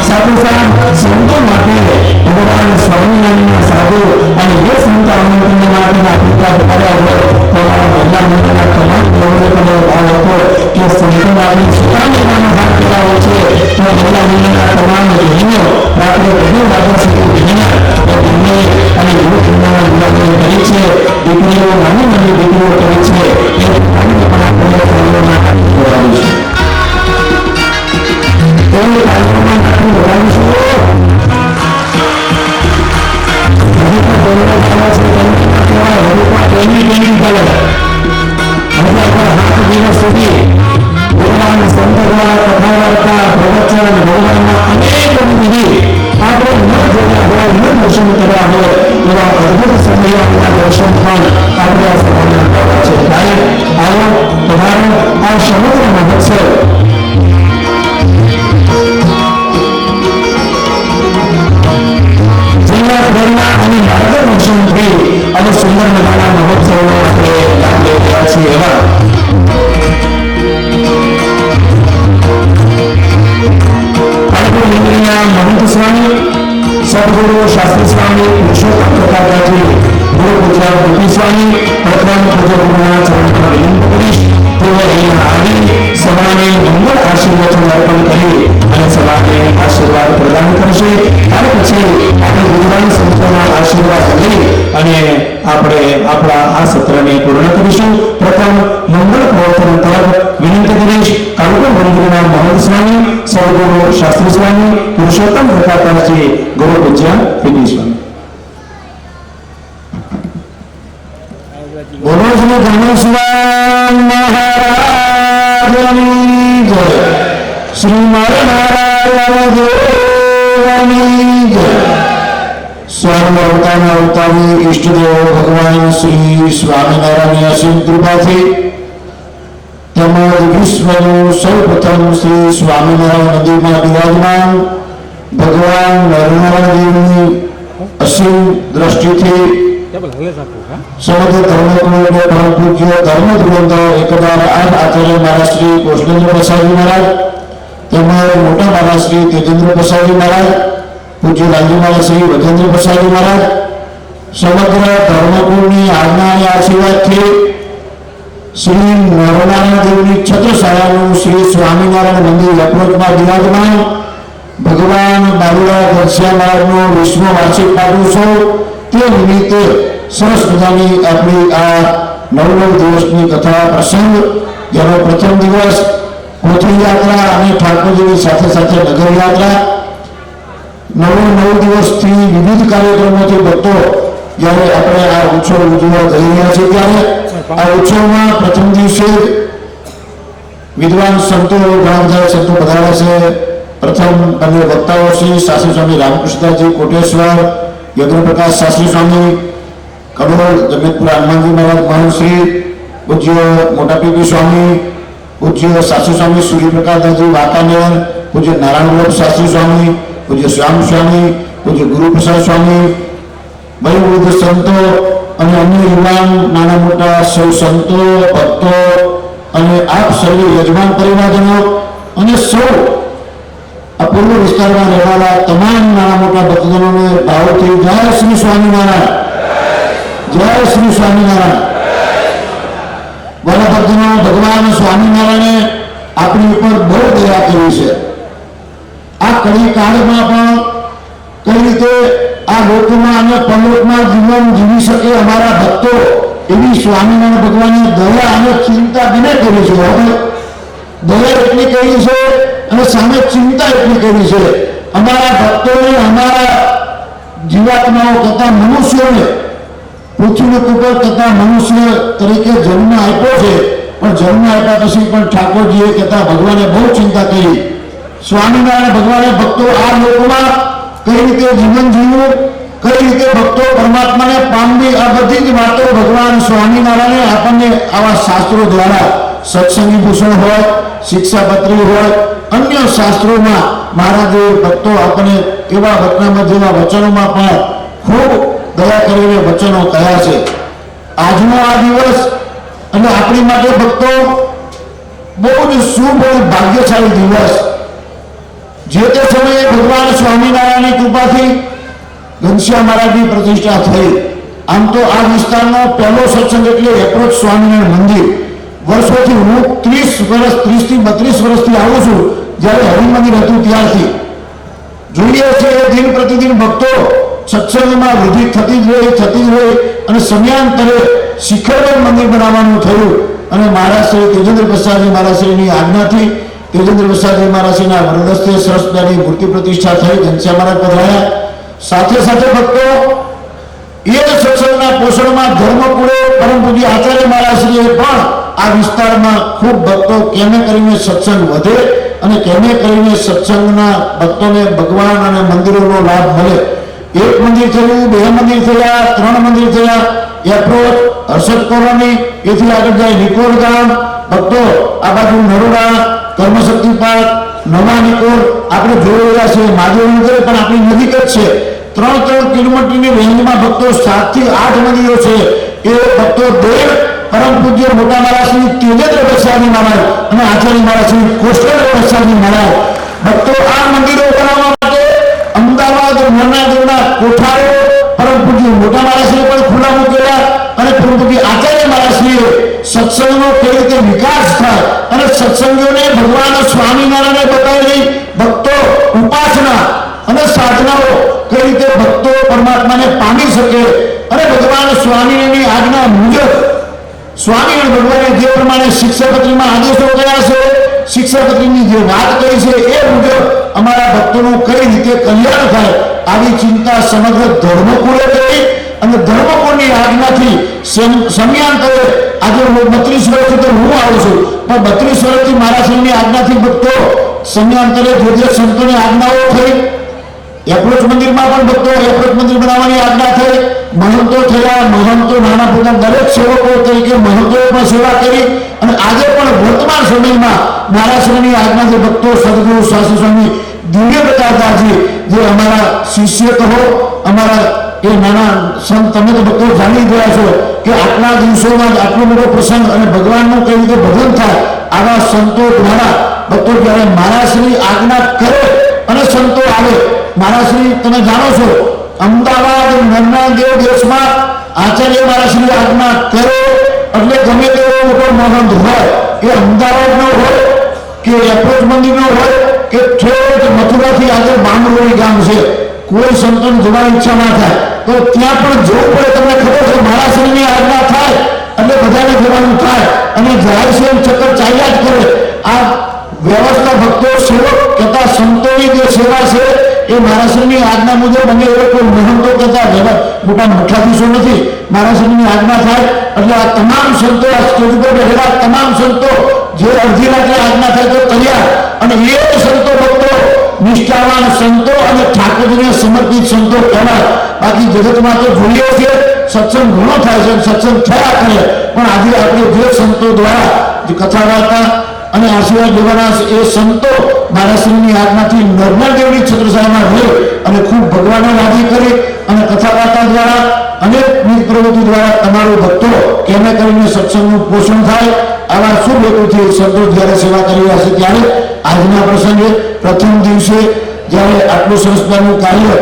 Speaker 2: સાથોસાથ સંતો માટે ભગવાન સ્વામિનારાયણના સાધુ અને એ સંત આમંત્રણ માટેના પિતા પધાર્યા હોય તો આ મહિલા મંડળના તમામ લોકોને પણ એવો ભાવ હતો કે સંતોને આપણે સુકામ લેવાનો હાથ પહેરાવો છે તો મહિલા મંડળના તમામ બહેનો રાત્રે 2 વાગ્યા સુધી બહેના એ બંને અને યુવક મંડળના મુલાકાત કરી છે. દીકરીઓ નાની નાની દીકરીઓ કરી છે એ પણ આપણે તાળીઓના હાથ જોડાવીશું. ભગવાન સંત દ્વારા કથા વાર્તા પ્રવચન ભગવાનના અનેક વિધિ આપણે ન જોયા હોય ન દર્શન કર્યા હોય એવા અદભુત સમયના દર્શન પણ આપણે આ સભામાં કરવા છે. સદગુરુ શાસ્ત્રી સ્વામી પુરુષોત્તમ પ્રકારજી ગુરુ પૂજ્ય ગોપી સ્વામી પ્રથમ પૂજ્ય ગુરુના ચરણમાં વિનંતી કરીશ તેઓ અહીંયા આવી સભાને મંગળ આશીર્વાદ અર્પણ કરી અને સભાને આશીર્વાદ પ્રદાન કરશે. ત્યાર પછી આપણે ગુરુવાન સંતોના આશીર્વાદ લઈ અને આપણે આપણા આ સત્રને પૂર્ણ કરીશું. પ્રથમ મંગળ પ્રવચન તરફ વિનંતી કરીશ કાળુકા મંદિરના મહંત સ્વામી સદગુરુ શાસ્ત્રી સ્વામી પુરુષોત્તમ પ્રકાશજી ગુરુ પૂજ્ય ગોપી સ્વામી. બોલો શ્રી ધનેશ્વર મહારાજની જય. શ્રી નારાયણ દેવની જય. સર્વ અવતારના અવતારી ઈષ્ટદેવ ભગવાન શ્રી સ્વામિનારાયણની અસીમ કૃપાથી તેમજ વિશ્વનું સૌપ્રથમ શ્રી સ્વામિનારાયણ મંદિરમાં બિરાજમાન ભગવાન નરનારાયણ અસીમ દ્રષ્ટિથી સમગ્ર ધર્મગુરુને પરમ પૂજ્ય ધર્મધ્રુવંતો 1008 આચાર્ય મહારાજ શ્રી કૃષ્ણેન્દ્ર પ્રસાદજી મહારાજ તેમજ મોટા મહારાજ શ્રી તેજેન્દ્ર પ્રસાદજી મહારાજ પૂજ્ય લાલજી મહારાજ શ્રી વજેન્દ્ર પ્રસાદજી મહારાજ સમગ્ર ધર્મગુરુની આજ્ઞા અને આશીર્વાદથી શ્રી નરનારાયણ દેવની છત્રછાયાનું શ્રી સ્વામિનારાયણ મંદિર એપ્રોચમાં બિરાજમાન ભગવાન બાલુડા ઘનશ્યામ મહારાજનો વિશ્વ વાર્ષિક પાટોત્સવ તે નિમિત્તે સરસ મજાની આપણી આ 9 દિવસની કથા પ્રસંગ જેનો પ્રથમ દિવસ કોથળી યાત્રા અને ઠાકોરજીની સાથે સાથે નગર યાત્રા 9 દિવસથી વિવિધ કાર્યક્રમોથી ભક્તો જ્યારે આપણે આ ઉત્સવ ઉજવવા જઈ રહ્યા છીએ ત્યારે આ ઉત્સવમાં પ્રથમ દિવસે વિદ્વાન સંતો ઘણા બધા સંતો પધાર્યા છે. પ્રથમ બંને વક્તાઓ શ્રી શાસ્ત્રી સ્વામી રામકૃષ્ણજી કોટેશ્વર યજ્ઞપ્રકાશ શાસ્ત્રી સ્વામી કડોળ જગતપુર હનુમાનજી મહારાજ મહંશ્રી પૂજ્ય મોટા પીપી સ્વામી પૂજ્ય શાસ્ત્રી સ્વામી સૂર્યપ્રકાશજી વાંકાનેર પૂજ્ય નારાયણ વલ્લભ શાસ્ત્રી સ્વામી પૂજ્ય શ્યામ સ્વામી પૂજ્ય ગુરુપ્રસાદ સ્વામી વયોવૃદ્ધ સંતો અને અન્ય યુવાન નાના મોટા સૌ સંતો ભક્તો અને આપ સર્વે યજમાન પરિવારજનો અને સૌ આ પૂર્વ વિસ્તારમાં રહેવાના તમામ નાના મોટા ભક્તજનોને ભાવથી જય શ્રી સ્વામિનારાયણ, જય શ્રી સ્વામિનારાયણ. વાલા ભક્તજનો, ભગવાન સ્વામિનારાયણે આપણી ઉપર બહુ દયા કરી છે. આ કળી કાળમાં પણ કઈ રીતે આ લોકમાં અને પરલોકમાં જીવન જીવી શકે અમારા ભક્તો એવી સ્વામિનારાયણ ભગવાને દયા અને ચિંતા બંને કરી છે. દયા એટલી કરી છે અને સામે ચિંતા એટલી કરી છે. અમારા ભક્તોને અમારા જીવાત્માઓ તથા મનુષ્યોને પૃથ્વી ઉપર તથા મનુષ્ય તરીકે જન્મ આપ્યો છે, પણ જન્મ આપ્યા પછી પણ ઠાકોરજીએ કહેતા ભગવાને બહુ ચિંતા કરી. સ્વામિનારાયણ ભગવાને ભક્તો આ લોકમાં કઈ રીતે જીવન જીવવું, કઈ રીતે ભક્તો પરમાત્માને પામવી, આ બધી જ વાતો ભગવાન સ્વામિનારાયણે આપણને આવા શાસ્ત્રો દ્વારા સત્સંગી ભૂષણ હોય, શિક્ષાપત્રી હોય, અન્ય શાસ્ત્રોમાં મહારાજે ભક્તો આપણને એવા વચનામાં જેવા વચનોમાં પણ ખૂબ દયા કરીને વચનો કહ્યા છે. આજનો આ દિવસ અને આપણી માટે ભક્તો બહુ જ શુભ અને ભાગ્યશાળી દિવસ. જે તે સમયે ભગવાન સ્વામિનારાયણની કૃપાથી ઘનશ્યામ મહારાજની પ્રતિષ્ઠા થઈ. આમ તો આ વિસ્તારનો પહેલો સત્સંગ એટલે એપ્રોચ સ્વામિનારાયણ મંદિર. વર્ષોથી હું 30 થી 32 વર્ષથી આવું છું. જ્યારે હરિમંદિર હતું ત્યારથી જોઈએ છે દિન પ્રતિદિન ભક્તો સત્સંગમાં વૃદ્ધિ થતી જ રહી અને સમયાંતરે શિખરબદ્ધ મંદિર બનાવવાનું થયું. અને મહારાજ શ્રી તેજેન્દ્ર પ્રસાદજી મહારાજ શ્રીની આજ્ઞાથી તેજેન્દ્ર પ્રસાદજી મહારાજ શ્રીના વરદસ્તે સરસ્વતીની મૂર્તિ પ્રતિષ્ઠા થઈ. ઘનશ્યામ મહારાજ પધાર્યા. સાથે સાથે ભક્તો એ જ સત્સંગના પોષણમાં ધર્મકુળે પરમ પૂજ્ય આચાર્ય મહારાજ શ્રીએ પણ આ વિસ્તારમાં ખૂબ ભક્તો કેમે કરીને સત્સંગ વધે અને કેમે કરીને સત્સંગના ભક્તોને ભગવાન અને મંદિરોનો લાભ મળે. 1 મંદિર થયું, 2 મંદિર થયા, 3 મંદિર થયા. એપ્રોચ, હર્ષદ કોલોની, એથી આગળ જાય નિકોલ ગામ. ભક્તો આ બાજુ નરોડા, કર્મશક્તિ પાર્ક, નવા નિકોલ આપણે જોઈ રહ્યા છીએ. મહાદેવનગર પણ આપણી નજીક જ છે. 3 કિલોમીટરની રેન્જમાં ભક્તો 7 થી 8 મંદિરો છે. એ ભક્તો દેવ પરમ પૂજ્ય મોટા મહારાજ શ્રી તેજેન્દ્ર પ્રસાદજી મહારાજ અને આચાર્ય મહારાજ શ્રી કૃષ્ણેન્દ્ર પ્રસાદજી મહારાજ ભક્તો આ મંદિરો બનાવવા માટે અમદાવાદ નાનાદેવના કોઠારો પરમ પૂજ્ય મોટા મહારાજશ્રીએ પણ ખુલ્લા મૂકેલા અને પરમ પૂજ્ય આચાર્ય મહારાજશ્રીએ સત્સંગનો કેવી રીતે વિકાસ થાય અને સત્સંગીઓને ભગવાન સ્વામિનારાયણે બતાવેલી ભક્તો ઉપાસના અને સાધનાઓ કઈ રીતે ભક્તો પરમાત્માને પામી શકે અને ભગવાન સ્વામિનારાયણની આજ્ઞા મુજબ સ્વામિનારાયણ ભગવાને જે પ્રમાણે શિક્ષાપત્રીમાં આદેશો કર્યા છે, શિક્ષાપત્રીની જે વાત કરી છે એ મુજબ અમારા ભક્તોનું કઈ રીતે કલ્યાણ થાય આવી ચિંતા સમગ્ર ધર્મકુળે કરી અને ધર્મકુળની આજ્ઞાથી સમયાંતરે આજે 32 વર્ષથી તો હું આવું છું, પણ 32 વર્ષથી મહારાજની આજ્ઞાથી ભક્તો સમયાંતરે જે સંતોની આજ્ઞાઓ થઈ, એપ્રોચ મંદિરમાં પણ ભક્તો એપ્રોચ મંદિર બનાવવાની આજ્ઞા થઈ, મહંતો થયા, મહંતો નાના મોટા દરેક સેવકો તરીકે મહંતોએ પણ સેવા કરી અને આજે પણ વર્તમાન સમયમાં મહારાષ્ટ્રની આજ્ઞાથી ભક્તો સદગુરુ શાસ્ત્રી સ્વામી દિવ્ય પ્રકાશદાસજી જે અમારા શિષ્ય કહો, અમારા એ નાના સંત તમે તો ભક્તો જાણી ગયા છો કે આટલા દિવસોમાં જ આટલો મોટો પ્રસંગ અને ભગવાનનું કઈ રીતે ભજન થાય આવા સંતો દ્વારા ભક્તો જ્યારે મહારાષ્ટ્રની આજ્ઞા કરે અને સંતો આવે. મહારાજશ્રી તમે જાણો છો અમદાવાદ નર્મદેવ દેશમાં આચાર્ય મહારાજશ્રી આજ્ઞા કરે એટલે ગમે તેવો મોટો મહંત હોય એ અમદાવાદનો હોય કે એપ્રોચ મંદિરનો હોય કે ઠેઠ મથુરાથી આગળ બામરોલી ગામ છે, કોઈ સંતોને જવાની ઈચ્છા ના થાય તો ત્યાં પણ જવું પડે. તમને ખબર છે મહારાજશ્રીની આજ્ઞા થાય એટલે બધાને જવાનું થાય અને જાહેર સેવ ચક્કર ચાલ્યા જ કરે. આ વ્યવસ્થા ભક્તો સેવક કહેતા સંતોની જે સેવા છે એ મહારાષ્ટ્રની આજ્ઞા મુજબ અમે એવો કોઈ મહંતો કહેતા મોટા મઠાધીશો નથી. મહારાષ્ટ્રની આજ્ઞા થાય એટલે આ તમામ સંતો આ સ્ટેજ ઉપર બેઠેલા તમામ સંતો જે અડધી રાત્રે આજ્ઞા થાય તો તૈયાર અને એ સંતો ભક્તો નિષ્ઠાવાન સંતો અને ઠાકોરજીને સમર્પિત સંતો કહેવાય. બાકી જગતમાં તો જોઈએ છે સત્સંગ ઘણો થાય છે, સત્સંગ થયા કરે, પણ આજે આપણે જે સંતો દ્વારા જે કથા વાર્તા અને આશીર્વાદ લેવાના એ સંતો મહારાષ્ટ્રની આજ્ઞાથી નર્મદેવની છત્રછાયામાં રહી અને ખૂબ ભગવાનને રાજી કરી અને કથા વાર્તા દ્વારા અનેક પ્રવૃત્તિ દ્વારા તમારો ભક્તો કેમે કરીને સત્સંગનું પોષણ થાય આવા શુભ હેતુથી સંતો જ્યારે સેવા કરી રહ્યા છે ત્યારે આજના પ્રસંગે પ્રથમ દિવસે જ્યારે આટલું સંસ્થાનું કાર્ય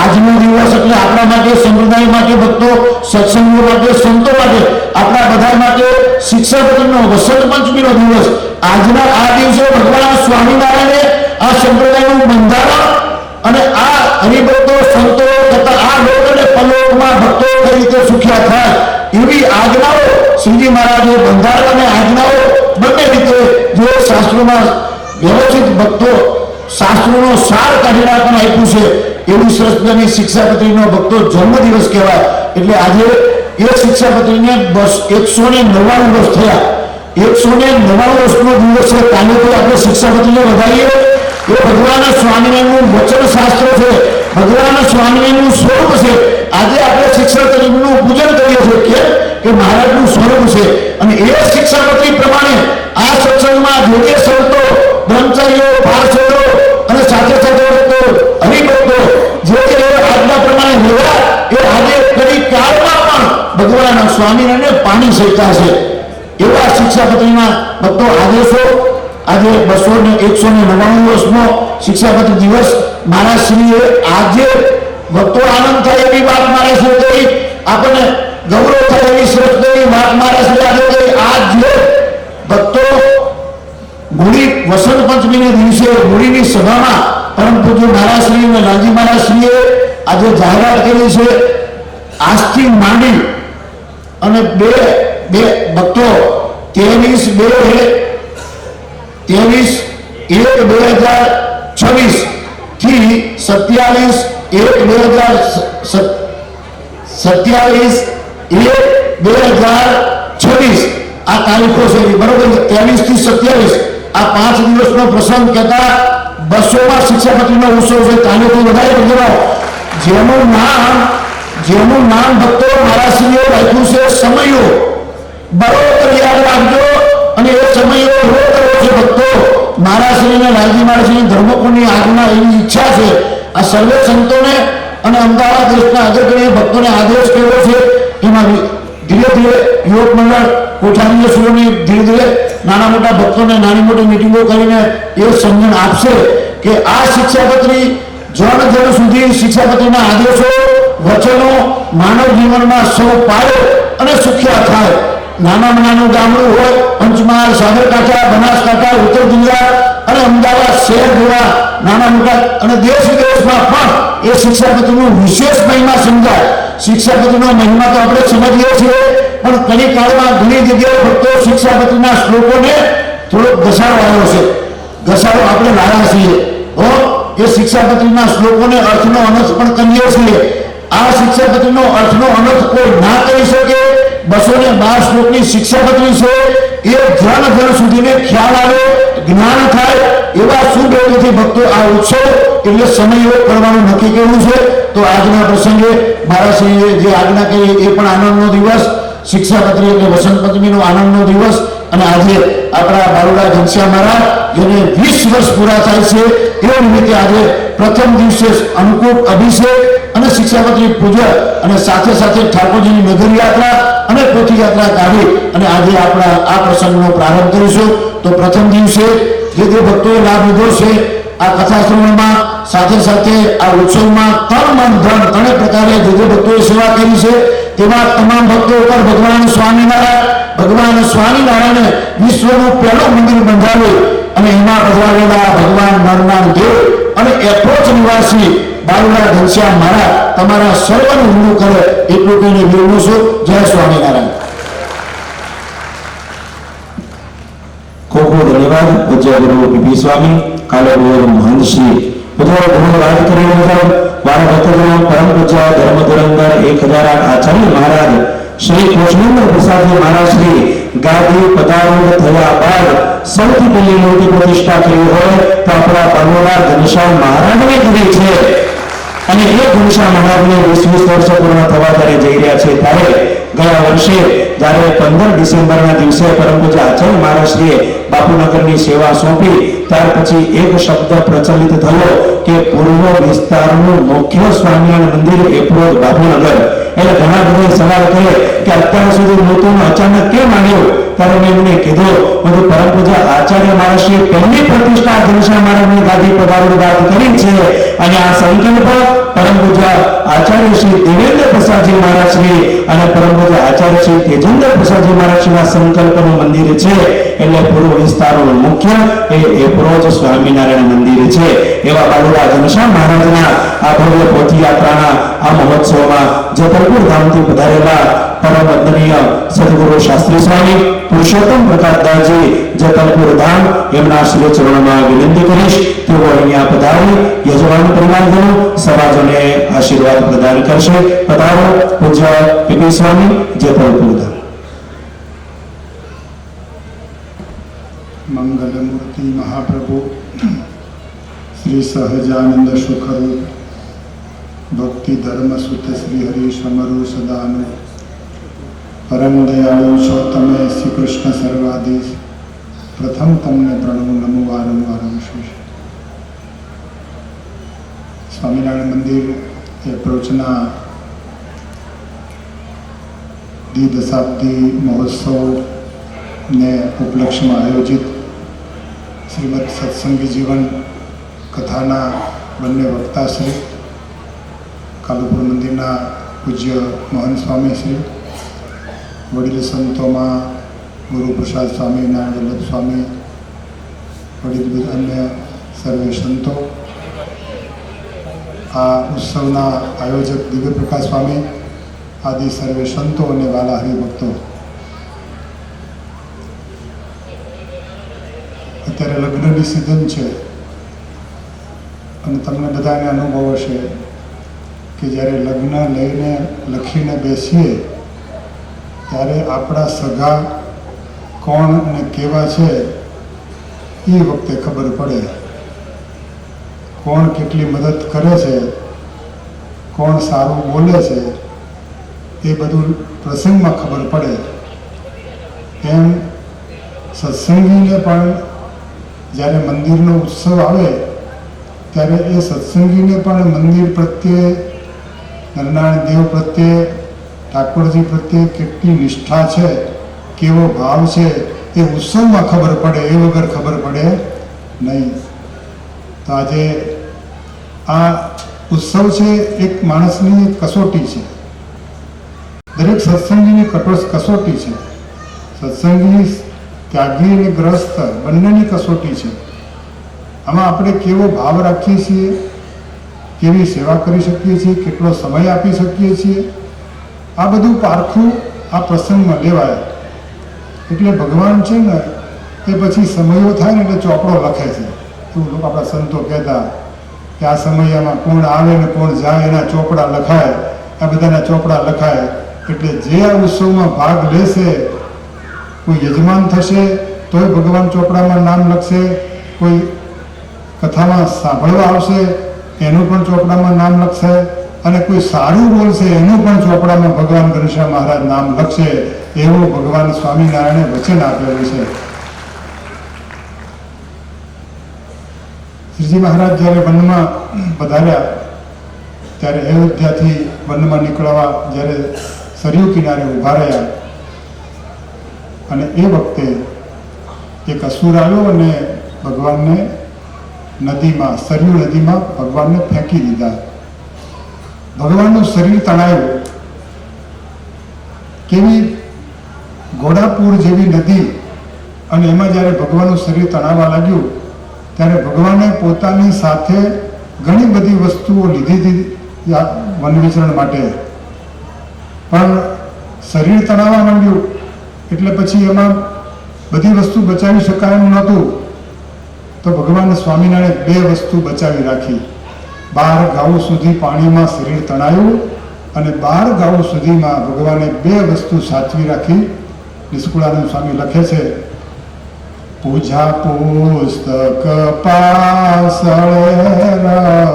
Speaker 2: આજનો દિવસ એટલે આપણા માટે સંપ્રદાય માટે ભક્તો સત્સંગો માટે સંતો માટે આપણા બધા માટે શિક્ષાપત્રીનો વસંત પંચમીનો દિવસ. આજના આ દિવસે ભગવાન સ્વામિનારાયણે આ સંપ્રદાયનું બંધારણ અને આ હરિભક્તો સંતો તથા આ લોક અને પરલોકમાં ભક્તો કઈ રીતે સુખ્યા થાય એવી આજ્ઞાઓ શ્રીજી મહારાજે બંધારણ અને આજ્ઞાઓ બંને રીતે જે શાસ્ત્રોમાં વ્યવસ્થિત ભક્તો શાસ્ત્રોનો સાર કાઢીને પણ આપ્યું છે એવી સરસ્વતીની શિક્ષાપત્રીનો ભક્તો જન્મદિવસ કહેવાય. એટલે આજે એ શિક્ષાપત્રીને 199 વર્ષ થયા. 199 વર્ષનો દિવસ છે. કાલેથી આપણે શિક્ષાપત્રીને વધારીએ. એ ભગવાન સ્વામિનારાયણનું વચન શાસ્ત્ર છે, ભગવાન સ્વામિનારાયણનું સ્વરૂપ છે. આજે આપણે શિક્ષાપત્રીનું પૂજન કરીએ છીએ કે મહારાજનું સ્વરૂપ છે અને એ શિક્ષાપત્રી પ્રમાણે આ સત્સંગમાં જે સંતો બ્રહ્મચારીઓ પાર્ષદો અને સાથે સાથે હરિભક્તો જે આજ્ઞા પ્રમાણે રહ્યા એ આજે કડી કાળમાં પણ ભગવાન સ્વામિનારાયણને પાણી શકતા છે એવા શિક્ષાપત્રીના ભક્તો આદેશો. આજે 199 વર્ષનો શિક્ષાપત્રી દિવસ મહારાજશ્રીએ આજે ભક્તો આનંદ થાય એવી વાત મહારાજશ્રીએ કરી, આપણને ગૌરવ થાય એવી શ્રેષ્ઠ વાત મહારાજશ્રીએ આજે કરી. આજ જે ભક્તો મૂળી વસંત પંચમીના દિવસે મૂળીની સભામાં પરમ પૂજ્ય મહારાજશ્રી અને લાલજી મહારાજશ્રીએ આજે જાહેરાત કરી છે. આજથી માંડી અને બે ભક્તો 23/1/2026 થી 27/1/2026 આ તારીખો છે બરોબર. 23 થી 27 આ 5 દિવસનો પ્રસંગ કહેતા 200માં શિક્ષાપત્રીનો ઉત્સવ છે. કાલેથી વધારે બદલાવ જેનું નામ ભક્તો મહારાજશ્રીએ રાખ્યું છે સમયો. બરોબર યાદ રાખજો અને એ સમયો રોજ કરવો છે ભક્તો. મહારાજશ્રીને લાલજી મહારાજશ્રીની ધર્મકુળની આજ્ઞા એવી ઈચ્છા છે. આ સર્વે સંતોને અને અમદાવાદ દેશના અગ્રગણ્ય ભક્તોને આદેશ કર્યો છે. એમાં ધીરે ધીરે યુવક મંડળ કોઠારીય સુરોની ધીરે ધીરે નાના મોટા ભક્તોને નાની મોટી મિટિંગો કરીને એ સમજણ આપશે કે આ શિક્ષાપત્રી
Speaker 3: જન સુધી શિક્ષાપતિના આદેશો વચનો માનવ જીવનમાં સૌ પાડે અને સુખ્યા થાય. નાનામાં નાનું ગામડું હોય, પંચમહાલ, સાબરકાંઠા, બનાસકાંઠા, ઉત્તર ગુજરાત અને અમદાવાદ શહેર જેવા નાના મોટા અને દેશ વિદેશમાં પણ એ શિક્ષાપતિનું વિશેષ મહિમા સમજાય. શિક્ષાપતિનો મહિમા તો આપણે સમજીએ છીએ, પણ કલી કાળમાં ઘણી જગ્યાએ ભક્તો શિક્ષાપતિના શ્લોકોને થોડોક ઘસારો આવ્યો છે. ઘસારો આપણે લાયા છીએ. એ શિક્ષાપતિના શ્લોકોને અર્થનો અનર્થ પણ કહીએ છીએ. આ શિક્ષાપતિનો અર્થનો અનર્થ કોઈ ના કરી શકે. 212 શ્લોકની શિક્ષાપતિ છે. એ જન સુધીને ખ્યાલ આવે, જ્ઞાન થાય એવા શુભ હેતુથી ભક્તો આ ઉત્સવ એટલે સમય કરવાનું નક્કી કર્યું છે. તો આજના પ્રસંગે મહારાજશ્રીએ જે આજ્ઞા કરી એ પણ આનંદનો દિવસ, શિક્ષાપતિ એટલે વસંત પંચમીનો આનંદનો દિવસ. અને આજે આપણા બાલુડા ઘનશ્યામ મહારાજ જેને 20 વર્ષ પૂરા થાય છે એ નિમિત્તે આજે પ્રથમ દિવસે અન્નકૂટ અભિષેક અને શિક્ષાપતિ પૂજા અને સાથે સાથે ઠાકોરજીની નગર યાત્રા અને પોથી યાત્રા કાઢી અને આજે આપણા આ પ્રસંગનો પ્રારંભ કરીશું. તો પ્રથમ દિવસે જે ભક્તોએ લાભ લીધો છે આ કથા શ્રવણમાં, સાથે સાથે આ ઉત્સવમાં તન મન ધન ત્રણેય પ્રકારે જે ભક્તોએ સેવા કરી છે તેવા તમામ ભક્તો ઉપર ભગવાન સ્વામિનારાયણે વિશ્વનું પહેલું મંદિર બંધાવ્યું અને એમાં પધરાવેલા ભગવાન નરનારાયણ દેવ અને એપ્રોચ નિવાસી બાલુડા ઘનશ્યામ મહારાજ તમારા સર્વનું ઊંડું કરે એટલું કહીને વિરમું છું. જય સ્વામિનારાયણ.
Speaker 2: ખૂબ ખૂબ ધન્યવાદ પૂજ્ય ગુરુ પીપી સ્વામી, કાલે ગુરુ મહંત શ્રી ગુરુ વાત કરી મુજબ વારા ભક્તોનો પરમ પૂજ્ય ધર્મ ધુરંધર 1008 આચાર્ય મહારાજ શ્રી કૃષ્ણેન્દ્ર પ્રસાદજી મહારાજ શ્રી ગાદી પધારૂઢ થયા બાદ સૌથી પહેલી મૂર્તિ પ્રતિષ્ઠા કરી હોય તો આપણા બાલુડા ઘનશ્યામ મહારાજને કરી છે. અને એ ઘનશ્યામ મહારાજને 20 વર્ષ પૂર્ણ થવા ત્યારે જઈ રહ્યા છે. ત્યારે ગયા વર્ષે જ્યારે 15 ડિસેમ્બરના દિવસે પરમ પૂજ્ય આચાર્ય મહારાજશ્રીએ બાપુનગરની સેવા સોંપી ત્યાર પછી એક શબ્દ પ્રચલિત થયો કે પૂર્વ વિસ્તારનું મુખ્ય સ્વામિનારાયણ મંદિર એપ્રોચ બાપુનગર. એટલે ઘણા બધા સવાલ કરે કે અત્યાર સુધી નહોતું, અચાનક કેમ આવ્યું? ત્યારે મેં એમને કીધું, બધું પરમ પૂજ્ય આચાર્ય મહારાજશ્રીએ પહેલી પ્રતિષ્ઠા ઘનશ્યામ મહારાજની ગાદી પધારેલી વાત કરી છે. અને આ સંકલ્પ પરમ પૂજ્ય આચાર્ય શ્રી દેવેન્દ્ર પ્રસાદજી મહારાજશ્રી અને પરમ પૂજ્ય આચાર્ય શ્રી તેજેન્દ્ર પ્રસાદજી મહારાજશ્રીના સંકલ્પનું મંદિર છે. એટલે પૂર્વ વિસ્તારનું મુખ્ય એ એપ્રોચ સ્વામિનારાયણ મંદિર છે. એવા બાલુડા ઘનશ્યામ મહારાજના આ ભવ્ય પોથી યાત્રાના આ મહોત્સવમાં જતલપુર ધામથી પધારેલા પરમ વંદનીય સદગુરુ શાસ્ત્રી સ્વામી પુરુષોત્તમ પ્રકાશદાસજી જતલપુર ધામ એમના શ્રી ચરણોમાં વિનંતી કરીશ તેઓ અહીંયા પધારી યજમાન પરિવારજનો સમાજોને આશીર્વાદ પ્રદાન કરશે. પધારો પૂજ્ય પીપી સ્વામી જતલપુર ધામ.
Speaker 4: मंगलमूर्ति महाप्रभु श्री सहजानंद सुखरूप भक्ति धर्म सुत श्री हरि समरु सदानु परम दयालु છો તમે શ્રી કૃષ્ણ સર્વાધીશ. પ્રથમ તમને પ્રણવ નમો વારંવાર સ્વામિનારાયણ મંદિર એપ્રોચના દ્વિદશાબ્દી મહોત્સવને ઉપલક્ષમાં આયોજિત શ્રીમદ સત્સંગી જીવન કથાના બંને વક્તાશ્રી કાલુપુર મંદિરના પૂજ્ય મોહન સ્વામીશ્રી, વડીલ સંતોમાં ગુરુપ્રસાદ સ્વામી, નારાયણ વલ્લભ સ્વામી, વડીલ અન્ય સર્વે સંતો, આ ઉત્સવના આયોજક દિવ્યપ્રકાશ સ્વામી આદિ સર્વે સંતો અને વાલા હરિભક્તો, અત્યારે લગ્નની સિઝન છે અને તમને બધાને અનુભવ હશે કે જ્યારે લગ્ન લઈને લખીને બેસીએ ત્યારે આપણા સગા કોણ અને કેવા છે એ વખતે ખબર પડે. કોણ કેટલી મદદ કરે છે, કોણ સારું બોલે છે, એ બધું પ્રસંગમાં ખબર પડે. એમ સત્સંગીને પણ જ્યારે મંદિરનો ઉત્સવ આવે ત્યારે એ સત્સંગીને પણ મંદિર પ્રત્યે, નરનારાયણ દેવ પ્રત્યે, ઠાકોરજી પ્રત્યે કેટલી નિષ્ઠા છે, કેવો ભાવ છે એ ઉત્સવમાં ખબર પડે, એ વગર ખબર પડે નહીં. તો આજે આ ઉત્સવ છે એક માણસની કસોટી છે, દરેક સત્સંગીની કસોટી છે. સત્સંગી, ત્યાગી અને ગ્રસ્ત બંનેની કસોટી છે. આમાં આપણે કેવો ભાવ રાખીએ છીએ, કેવી સેવા કરી શકીએ છીએ, કેટલો સમય આપી શકીએ છીએ, આ બધું પારખું આ પ્રસંગમાં લેવાય. એટલે ભગવાન છે ને એ પછી સમયો થાય ને એટલે ચોપડો લખે છે. એવું લોકો આપણા સંતો કહેતા કે આ સમયમાં કોણ આવે ને કોણ જાય એના ચોપડા લખાય, આ બધાના ચોપડા લખાય. એટલે જે આ ઉત્સવમાં ભાગ લેશે, કોઈ યજમાન થશે તોય ભગવાન ચોપડામાં નામ લખશે, કોઈ કથામાં સાંભળવા આવશે એનું પણ ચોપડામાં નામ લખશે, અને કોઈ સારું બોલશે એનું પણ ચોપડામાં ભગવાન ઘનશ્યામ મહારાજ નામ લખશે. એવું ભગવાન સ્વામિનારાયણે વચન આપેલું છે. શ્રીજી મહારાજ જ્યારે વનમાં પધાર્યા ત્યારે અયોધ્યાથી વનમાં નીકળવા જ્યારે સરયુ કિનારે ઊભા રહ્યા, અને એ વખતે એક અસુર આવ્યો અને ભગવાનને નદીમાં, સરયુ નદીમાં ભગવાનને ફેંકી દીધા. ભગવાનનું શરીર તણાયું. કેવી ઘોડાપુર જેવી નદી, અને એમાં જ્યારે ભગવાનનું શરીર તણાવવા લાગ્યું ત્યારે ભગવાને પોતાની સાથે ઘણી બધી વસ્તુઓ લીધી હતી વન વિચરણ માટે, પણ શરીર તણાવવા માંડ્યું એટલે પછી એમાં બધી વસ્તુ બચાવી શકાય એમ નહોતું. તો ભગવાન સ્વામિનારાયણે 2 વસ્તુ બચાવી રાખી. 12 ગાઉ સુધી પાણીમાં શરીર તણાયું, અને 12 ગાઉ સુધીમાં ભગવાને 2 વસ્તુ સાચવી રાખી. નિષ્કુળાનંદ સ્વામી લખે છે, પૂજા પુસ્તક પાસળે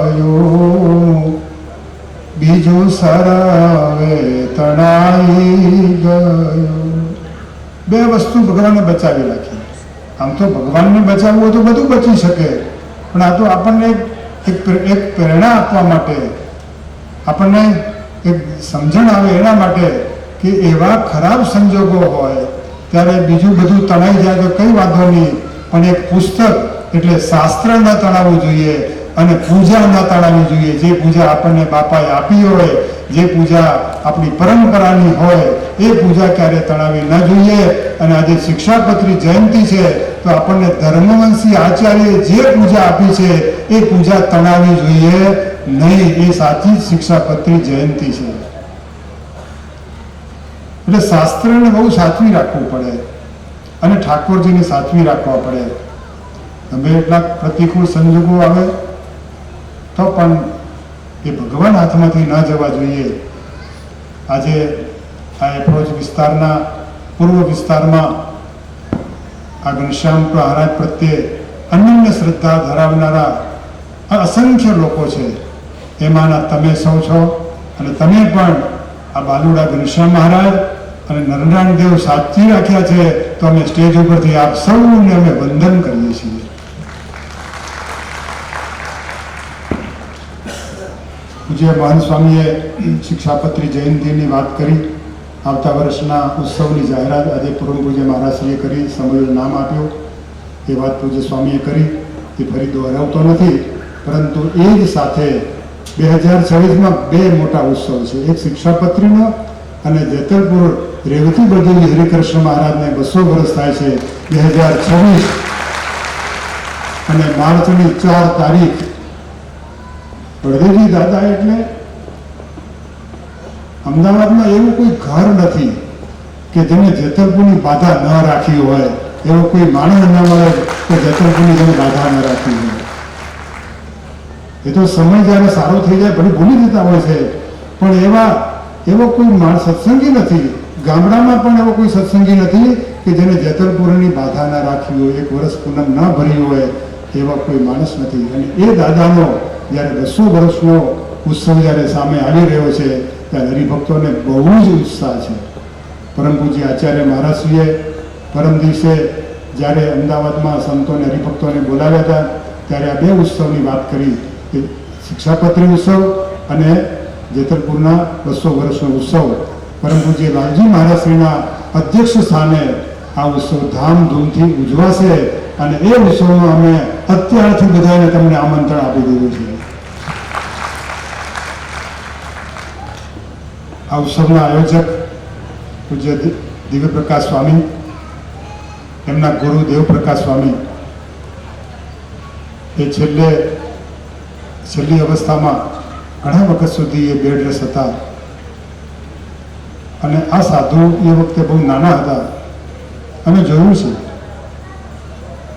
Speaker 4: રહ્યું, બીજું સરવે તણાઈ ગયું. 2 વસ્તુ ભગવાને બચાવી રાખી. આમ તો ભગવાનને બચાવવું હોય તો બધું બચી શકે, પણ આ તો આપણને એક પ્રેરણા આપવા માટે, આપણને એક સમજણ આવે એના માટે કે એવા ખરાબ સંજોગો હોય ત્યારે બીજું બધું તણાઈ જાય તો કંઈ વાંધો નહીં, પણ એક પુસ્તક એટલે શાસ્ત્ર ન તણાવવું જોઈએ, અને પૂજા ન તણાવવી જોઈએ. જે પૂજા આપણને બાપાએ આપી હોય, જે પૂજા આપણી પરંપરાની હોય, એ પૂજા ક્યારે તણાવવી ન જોઈએ. અને આજે શિક્ષાપત્રી જયંતિ છે તો આપણને ધર્મવંશી આચાર્યએ જે પૂજા આપી છે એ પૂજા તણાવવી જોઈએ નહીં. એ સાચી જ શિક્ષાપત્રી જયંતિ છે. એટલે શાસ્ત્રને બહુ સાચવી રાખવું પડે, અને ઠાકોરજીને સાચવી રાખવા પડે. ગમે એટલા પ્રતિકૂળ સંજોગો આવે તો પણ એ ભગવાન હાથમાંથી ન જવા જોઈએ. આજે આ એપ્રોચ વિસ્તારના પૂર્વ વિસ્તારમાં આ ઘનશ્યામ મહારાજ પ્રત્યે અનન્ય શ્રદ્ધા ધરાવનારા અસંખ્ય લોકો છે. એમાંના તમે સૌ છો, અને તમે પણ આ બાલુડા ઘનશ્યામ મહારાજ અને નરનારાયણ દેવ સાચી રાખ્યા છે. તો અમે સ્ટેજ ઉપરથી આપ સૌને અમે વંદન કરીએ છીએ. પૂજ્ય મહંત સ્વામીએ શિક્ષાપત્રી જયંતિની વાત કરી. આવતા વર્ષના ઉત્સવની જાહેરાત આજે પૂર્વ પૂજ્ય મહારાજશ્રીએ કરી, સમયનું નામ આપ્યું. એ વાત પૂજ્ય સ્વામીએ કરી, તે ફરી દોહરાવતો નથી. પરંતુ એ જ સાથે 2026માં 2 મોટા ઉત્સવ છે. એક શિક્ષાપત્રીનો, અને જેતલપુર રેવતી બળદેવી હરિકૃષ્ણ મહારાજને 200 વર્ષ થાય છે 2026, અને માર્ચની 4 તારીખ. બળદેવજી દાદા એટલે અમદાવાદમાં એવું કોઈ ઘર નથી કે જેને જેતલપુરની બાધા ન રાખી હોય, એવો કોઈ માણસ ન મળે કે જેતલપુરની જેને બાધા ન રાખી હોય. એ તો સમય જ્યારે સારો થઈ જાય ભલે ભૂલી જતા હોય છે, પણ એવો કોઈ માણસ સત્સંગી નથી. ગામડામાં પણ એવો કોઈ સત્સંગી નથી કે જેને જેતલપુરની બાધા ના રાખી હોય, 1 વર્ષ પૂનમ ન ભરી હોય, એવા કોઈ માણસ નથી. અને એ દાદાનો જ્યારે 200 વર્ષનો ઉત્સવ જ્યારે સામે આવી રહ્યો છે ત્યારે હરિભક્તોને બહુ જ ઉત્સાહ છે. પરમ પૂજ્ય આચાર્ય મહારાજશ્રીએ પરમ દિવસે જ્યારે અમદાવાદમાં સંતોને હરિભક્તોને બોલાવ્યા હતા ત્યારે આ 2 ઉત્સવની વાત કરી, કે શિક્ષાપત્રી ઉત્સવ અને જેતલપુરના 200 વર્ષનો ઉત્સવ. પરમ પૂજ્ય લાલજી મહારાજશ્રીના અધ્યક્ષ સ્થાને આ ઉત્સવ ધામધૂમથી ઉજવાશે, અને એ ઉત્સવમાં અમે અત્યારથી બધાને તમને આમંત્રણ આપી દીધું છે. આ ઉત્સવના આયોજક પૂજ્ય દિવ્યપ્રકાશ સ્વામી, એમના ગુરુ દેવપ્રકાશ સ્વામી એ છેલ્લી અવસ્થામાં ઘણા વખત સુધી એ બેડ રેસ્ટ હતા અને આ સાધુ એ વખતે બહુ નાના હતા. અમે જોયું છે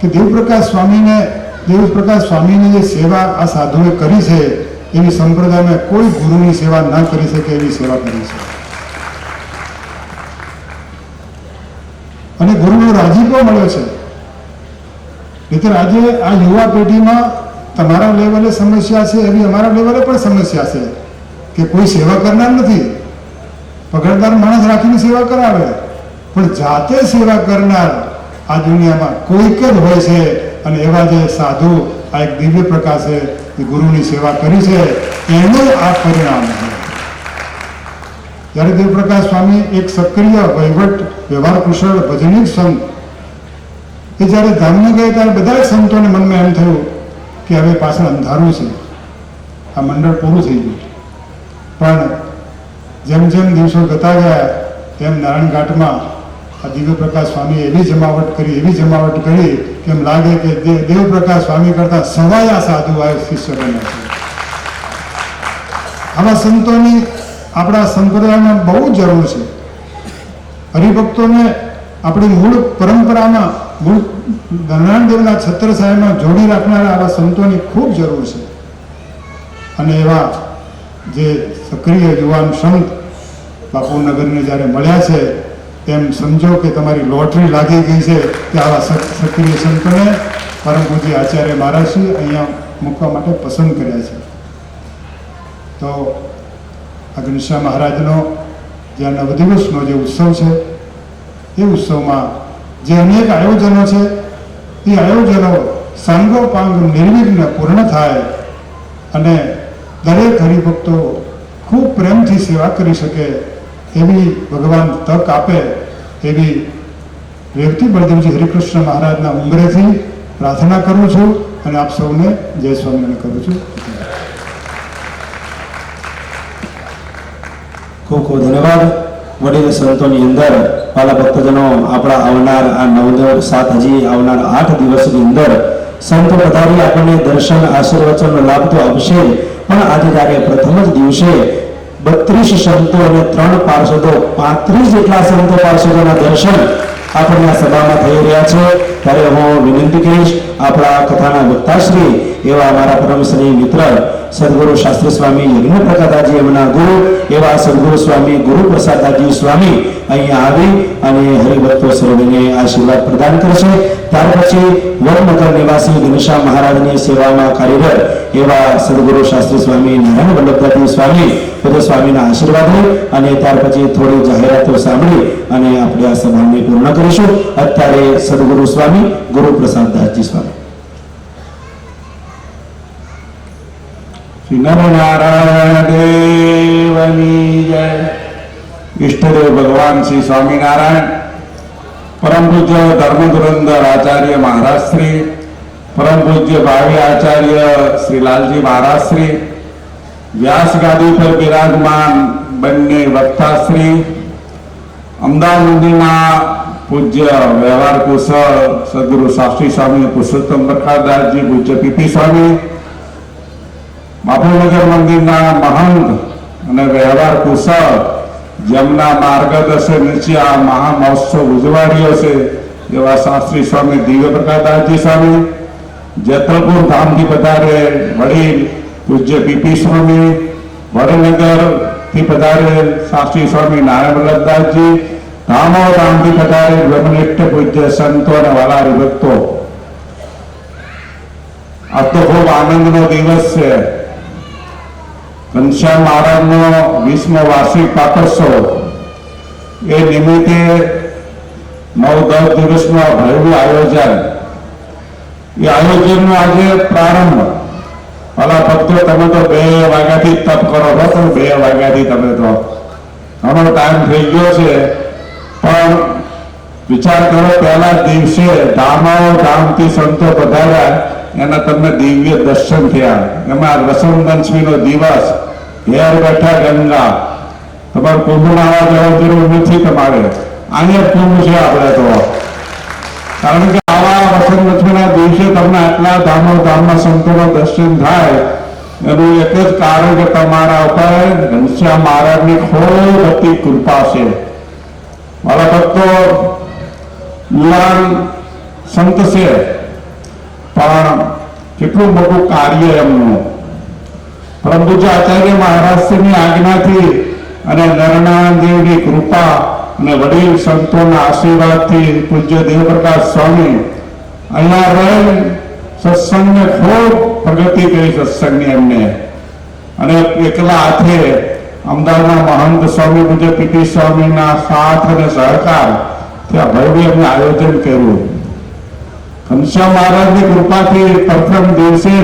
Speaker 4: કે દેવપ્રકાશ સ્વામીની જે સેવા આ સાધુએ કરી છે એવી સંપ્રદાયમાં કોઈ ગુરુની સેવા ન કરી શકે એવી સેવા કરી છે. અને ગુરુનો રાજીપો મળ્યો છે. નહીંતર આજે આ યુવા પેઢીમાં તમારા લેવલે સમસ્યા છે એવી અમારા લેવલે પણ સમસ્યા છે કે કોઈ સેવા કરનાર નથી. પગારદાર માણસ રાખીને સેવા કરાવે, પણ જાતે સેવા કરનાર આ દુનિયામાં કોઈક જ હોય છે. અને એવા જે સાધુ આ એક દિવ્ય પ્રકાશે એ ગુરુની સેવા કરી છે એનું આ પરિણામ છે. જ્યારે દેવપ્રકાશ સ્વામી એક સક્રિય વ્યવહાર કુશળ ભજનિક સંત એ જ્યારે ધામને ગયા ત્યારે બધા જ સંતોને મનમાં એમ થયું કે હવે પાછળ અંધારું છે, આ મંડળ પૂરું થઈ ગયું. પણ જેમ જેમ દિવસો જતા ગયા તેમ નારાયણ ઘાટમાં આ દિવ્યપ્રકાશ સ્વામી એવી જમાવટ કરી કે એમ લાગે કે દેવપ્રકાશ સ્વામી કરતા સવાયા સાધુ આ શિષ્ય બને છે. આવા સંતોની આપણા સંપ્રદાયમાં બહુ જરૂર છે. હરિભક્તોને આપણી મૂળ પરંપરામાં, મૂળ નારાયણ દેવના છત્રછાયામાં જોડી રાખનારા આવા સંતોની ખૂબ જરૂર છે. અને એવા જે સક્રિય યુવાન સંત બાપુનગરને જ્યારે મળ્યા છે તેમ સમજો કે તમારી લોટરી લાગી ગઈ છે કે આવા સક્રિય સંતોને પરમ પૂજ્ય આચાર્ય મહારાજશ્રી અહીંયા મૂકવા માટે પસંદ કર્યા છે. તો આ ઘનશ્યામ મહારાજનો જે નવદિવસનો જે ઉત્સવ છે એ ઉત્સવમાં જે અનેક આયોજનો છે એ આયોજનો સાંગોપાંગ નિર્વિઘ્ન પૂર્ણ થાય અને દરેક હરિભક્તો ખૂબ પ્રેમથી સેવા કરી શકે એવી ભગવાન તક આપે એવી રેવતી બળદેવજી હરિકૃષ્ણ મહારાજના ઉંમરેથી પ્રાર્થના કરું છું અને આપ સૌને જય સ્વામિનારાયણ કરું છું.
Speaker 2: ખૂબ ખૂબ ધન્યવાદ. વડીલ સંતોની અંદર વાલા ભક્તજનો આપણા આવનાર આ 9 7 હજી આવનાર 8 દિવસની અંદર સંતો પધારી આપણને દર્શન આશીર્વચનનો લાભ તો આપશે, પણ આજે જ્યારે પ્રથમ જ દિવસે 32 સંતો અને 3 પાર્ષદો 35 જેટલા સંતો પાર્ષદોના દર્શન આપણને આ સભામાં થઈ રહ્યા છે. ત્યારે હું વિનંતી કરીશ આપણા કથાના વક્તાશ્રી એવા અમારા પરમ સ્નેહી મિત્ર સદગુરુ શાસ્ત્રી સ્વામી યજ્ઞ પ્રકાશજી એમના ગુરુ એવા સદગુરુ સ્વામી ગુરુ પ્રસાદજી સ્વામી અહીંયા આવી અને હરિભક્તો સર્વને આશીર્વાદ પ્રદાન કરશે. ત્યાર પછી વડનગર નિવાસી ઘનશ્યામ મહારાજની સેવામાં કાર્યરત એવા સદગુરુ શાસ્ત્રી સ્વામી નારાયણ વલ્લભદાસજી સ્વામી પૂજ્ય સ્વામીના આશીર્વાદ લઈ અને ત્યાર પછી થોડી જાહેરાતો સાંભળી અને આપણે આ સભાને પૂર્ણ કરીશું. અત્યારે સદગુરુ સ્વામી ગુરુ પ્રસાદજી સ્વામી.
Speaker 5: શ્રી નરનારાયણ દેવની જય. ઈષ્ટદેવ ભગવાન શ્રી સ્વામિનારાયણ, પરમ પૂજ્ય ધર્મ ધુરંધર આચાર્ય મહારાજ શ્રી, પરમ પૂજ્ય ભાવિ આચાર્ય શ્રી લાલજી મહારાજ શ્રી, વ્યાસ ગાદી પર બિરાજમાન બંને વક્તાશ્રી, અમદાવાદ મંદિરના પૂજ્ય વ્યવહાર કુશળ સદગુરુ શાસ્ત્રી સ્વામી પુરુષોત્તમ પ્રકાશદાસજી, પૂજ્ય પીપી સ્વામી, બાપુનગર મંદિરના મહંત અને વ્યવહાર કુશળ જેમના માર્ગદર્શન નીચે આ મહામહોત્સવ ઉજવાડ્યો છે એવા શાસ્ત્રી સ્વામી દિવ્ય પ્રકાશદાસજી સ્વામી, જેતલપુર ધામથી પધારે વડીલ પૂજ્ય પીપી સ્વામી, વડનગરથી પધારે શાસ્ત્રી સ્વામી નારાયણ વલ્લભદાસજી, ધામોધામથી પધારે બ્રહ્મનિષ્ઠ પૂજ્ય સંતો અને વાલા હરિભક્તો. આ તો ખૂબ આનંદનો દિવસ છે. ઘનશ્યામ મહારાજનો 20મો વાર્ષિક પાટોત્સવ એ નિમિત્તે 9-10 દિવસનું ભવ્ય આયોજન. એ આયોજનનો આજે પ્રારંભ. ભલા ભક્તો, તમે તો 2 વાગ્યાથી તપ કરો છો, તો 2 વાગ્યાથી તમે તો ઘણો ટાઈમ થઈ ગયો છે. પણ વિચાર કરો, પહેલા દિવસે ધામથી સંતો પધાર્યા, એના તમને દિવ્ય દર્શન થયા. એમાં વસંત પંચમીનો દિવસ, ઘેર બેઠા ગંગા, તમારે કુંભમાં આવવા જવા જરૂર નથી. તમારે અહીંયા કુંભ છે આપણે તો, કારણ કે આવા વસંત પંચમીના દિવસે તમને આટલા ધામમાં સંતોના દર્શન થાય એનું એક જ કારણ કે તમારા ઉપર ઘનશ્યામ મહારાજની ખૂબ મોટી કૃપા છે. મારા ભક્તો યુવાન સંત છે, પણ કેટલું મોટું કાર્ય એમનું. પરમ પૂજ્ય આચાર્ય મહારાજની આજ્ઞાથી અને નરનારાયણ દેવની કૃપા અને વડીલ સંતોના આશીર્વાદથી પૂજ્ય દેવપ્રકાશ સ્વામી અહીંયા રહી સત્સંગને ખૂબ પ્રગતિ કરી સત્સંગની એમને. અને એકલા હાથે અમદાવાદના મહંત સ્વામી પૂજ્ય પીટી સ્વામીના સાથ અને સહકાર ત્યાં ભવ્ય એમને આયોજન કર્યું. ઘનશ્યામ મહારાજની કૃપાથી પ્રથમ દિવસે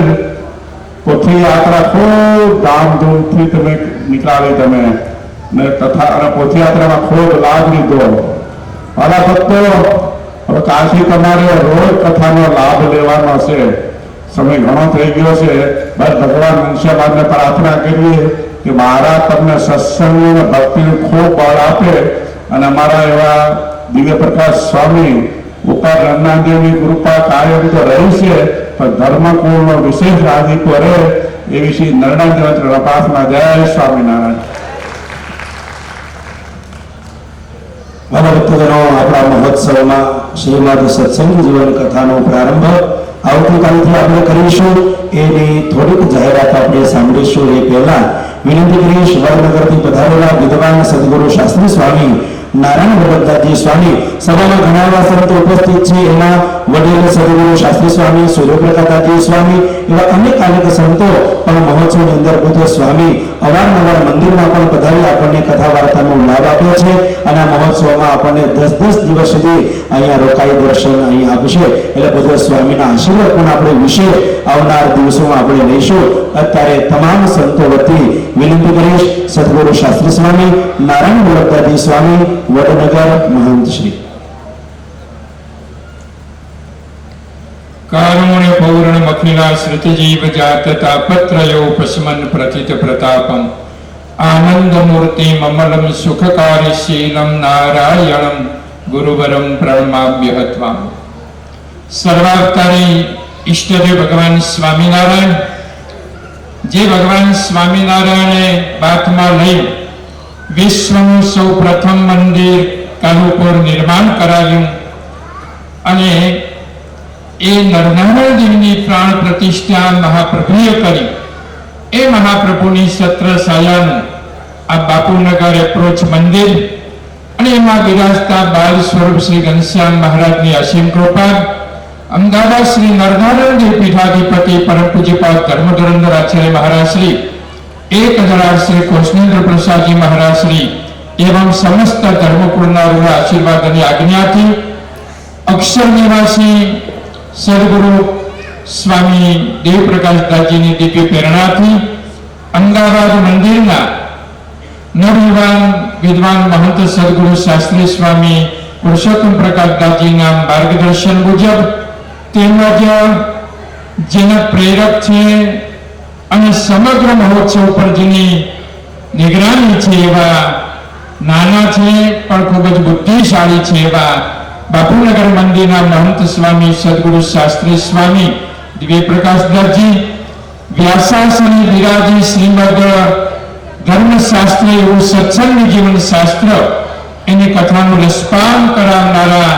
Speaker 5: પોથી યાત્રા ખૂબ ધામધૂમથી તમે નીકાળી તમે ને તથા અને પોથી યાત્રામાં ખૂબ લાભ લીધો. મારા ભક્તો હવે કાલથી તમારે રોજ કથાનો લાભ લેવાનો છે. સમય ઘણો થઈ ગયો છે. બસ ભગવાન ઘનશ્યામને પ્રાર્થના કરીએ કે મહારાજ તમને સત્સંગ અને ભક્તિનું ખૂબ બળ આપે અને અમારા એવા દિવ્ય પ્રકાશ સ્વામી ઉપર રમનાદેવની કૃપા કાયમ તો રહી છે, પણ ધર્મકુળનો વિશેષ રાજીપો રહે એવી શ્રી નરનાદેવ પ્રાર્થના. જય સ્વામિનારાયણ.
Speaker 2: મારા ભક્તજનો, આપણા મહોત્સવમાં શ્રીમદ સત્સંગ જીવન કથાનો પ્રારંભ આવતીકાલથી આપણે કરીશું. એની થોડીક જાહેરાત આપણે સાંભળીશું. એ પહેલા વિનંતી કરીશ, વડનગરથી પધારેલા વિદ્વાન સદગુરુ શાસ્ત્રી સ્વામી નારાયણ વડદાજી સ્વામી, સભામાં ઘણા એવા સંતો ઉપસ્થિત છે. એમાં વડીલ સદગુરુ શાસ્ત્રી સ્વામી, સૂર્યપ્રકાશજી સ્વામી એવા અનેક સંતો પણ મહોત્સવની અંદર પૂજ્ય સ્વામી અવારનવાર મંદિરમાં પણ પધારી આપણને કથા વાર્તાનો લાભ આપ્યો છે. અને આ મહોત્સવમાં આપણને 10 દિવસ સુધી અહીંયા રોકાઈ દર્શન અહીંયા આપશે. એટલે પૂજ્ય સ્વામીના આશીર્વાદ પણ આપણે વિશે આવનાર દિવસોમાં આપણે લઈશું. અત્યારે તમામ સંતો વતી વિનંતી કરીશ, સદગુરુ શાસ્ત્રી સ્વામી નારાયણ વડદાજી સ્વામી, વડનગર મહંત શ્રી.
Speaker 6: કારુણ્ય પૌર્ણ મખિલા શ્રુતિજીવ જાત તાપત્રયો પશ્મન પ્રથિત પ્રતાપમ આનંદ મૂર્તિ મમલમ સુખકારી શીલમ નારાયણમ ગુરુવરમ પ્રણમામ્યહત્વામ. સર્વાવતારી ઈષ્ટદેવ ભગવાન સ્વામિનારાયણ, જે ભગવાન સ્વામિનારાયણે બાથમાં લઈ વિશ્વનું સૌ પ્રથમ મંદિર કાલુપુર નિર્માણ કરાવ્યું અને એ નરનારાયણ દેવની પ્રાણ પ્રતિષ્ઠા મહાપ્રભુએ કરી. એ મહાપ્રભુની છત્રછાયાનું આ બાપુનગર એપ્રોચ મંદિર અને એમાં બિરાજતા બાલ સ્વરૂપ શ્રી ઘનશ્યામ મહારાજની અસીમ કૃપા, અમદાવાદ શ્રી નરનારાયણ દેવ પીઠાધિપતિ પરમ પૂજ્યપાદ ધર્મધુરંદર આચાર્ય મહારાજ શ્રી, 1000 શ્રી કૃષ્ણેન્દ્ર પ્રસાદજી મહારાજ શ્રી એવં સમસ્ત ધર્મકુળના રૂઢ આશીર્વાદ અને આજ્ઞાથી અક્ષર નિવાસી સદગુરુ સ્વામી દેવપ્રકાશદાસજીની દિવ્ય પ્રેરણાથી અમદાવાદ મંદિરના નવયુવાન વિદ્વાન મહંત સદગુરુ શાસ્ત્રી સ્વામી પુરુષોત્તમ પ્રકાશદાસજીના માર્ગદર્શન મુજબ તેમજ જેના પ્રેરક છે અને સમગ્ર મહોત્સવ પર જેની નિગરાની છે એવા નાના છે પણ ખૂબ જ બુદ્ધિશાળી છે એવા બાપુનગર મંદિરના મહંત સ્વામી સદગુરુ શાસ્ત્રી સ્વામી દિવ્ય પ્રકાશદાસજી વ્યાસાસને બિરાજી શ્રીમદ ધર્મશાસ્ત્ર એવું સત્સંગ જીવન શાસ્ત્ર એની કથાનું રસપાન કરાવનારા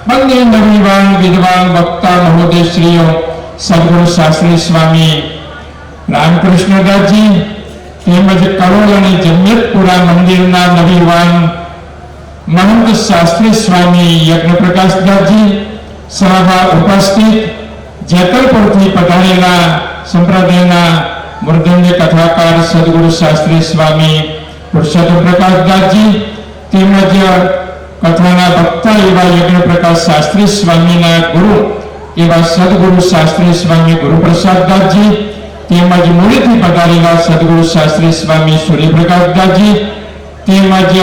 Speaker 6: બંને નવયુવાન વિદ્વાન વક્તા મહોદયશ્રીઓ સદગુરુ શાસ્ત્રી સ્વામી રામકૃષ્ણદાસજી તેમજ કરોલ અને જમિયતપુરા મંદિરના નવયુવાન મહંત શાસ્ત્રી સ્વામી યજ્ઞપ્રકાશદાસજી, સભામાં ઉપસ્થિત જેતલપુરથી પધારેલા સંપ્રદાયના મૂર્ધન્ય કથાકાર સદગુરુ શાસ્ત્રી સ્વામી પુરુષોત્તમ પ્રકાશદાસજી તેમજ કથાના વક્તા એવા યજ્ઞપ્રકાશ શાસ્ત્રી સ્વામીના ગુરુ એવા સદગુરુ શાસ્ત્રી સ્વામી ગુરુપ્રસાદદાસજી તેમજ મૂળથી પધારેલા સદગુરુ શાસ્ત્રી સ્વામી સૂર્યપ્રકાશદાસજી તેમજ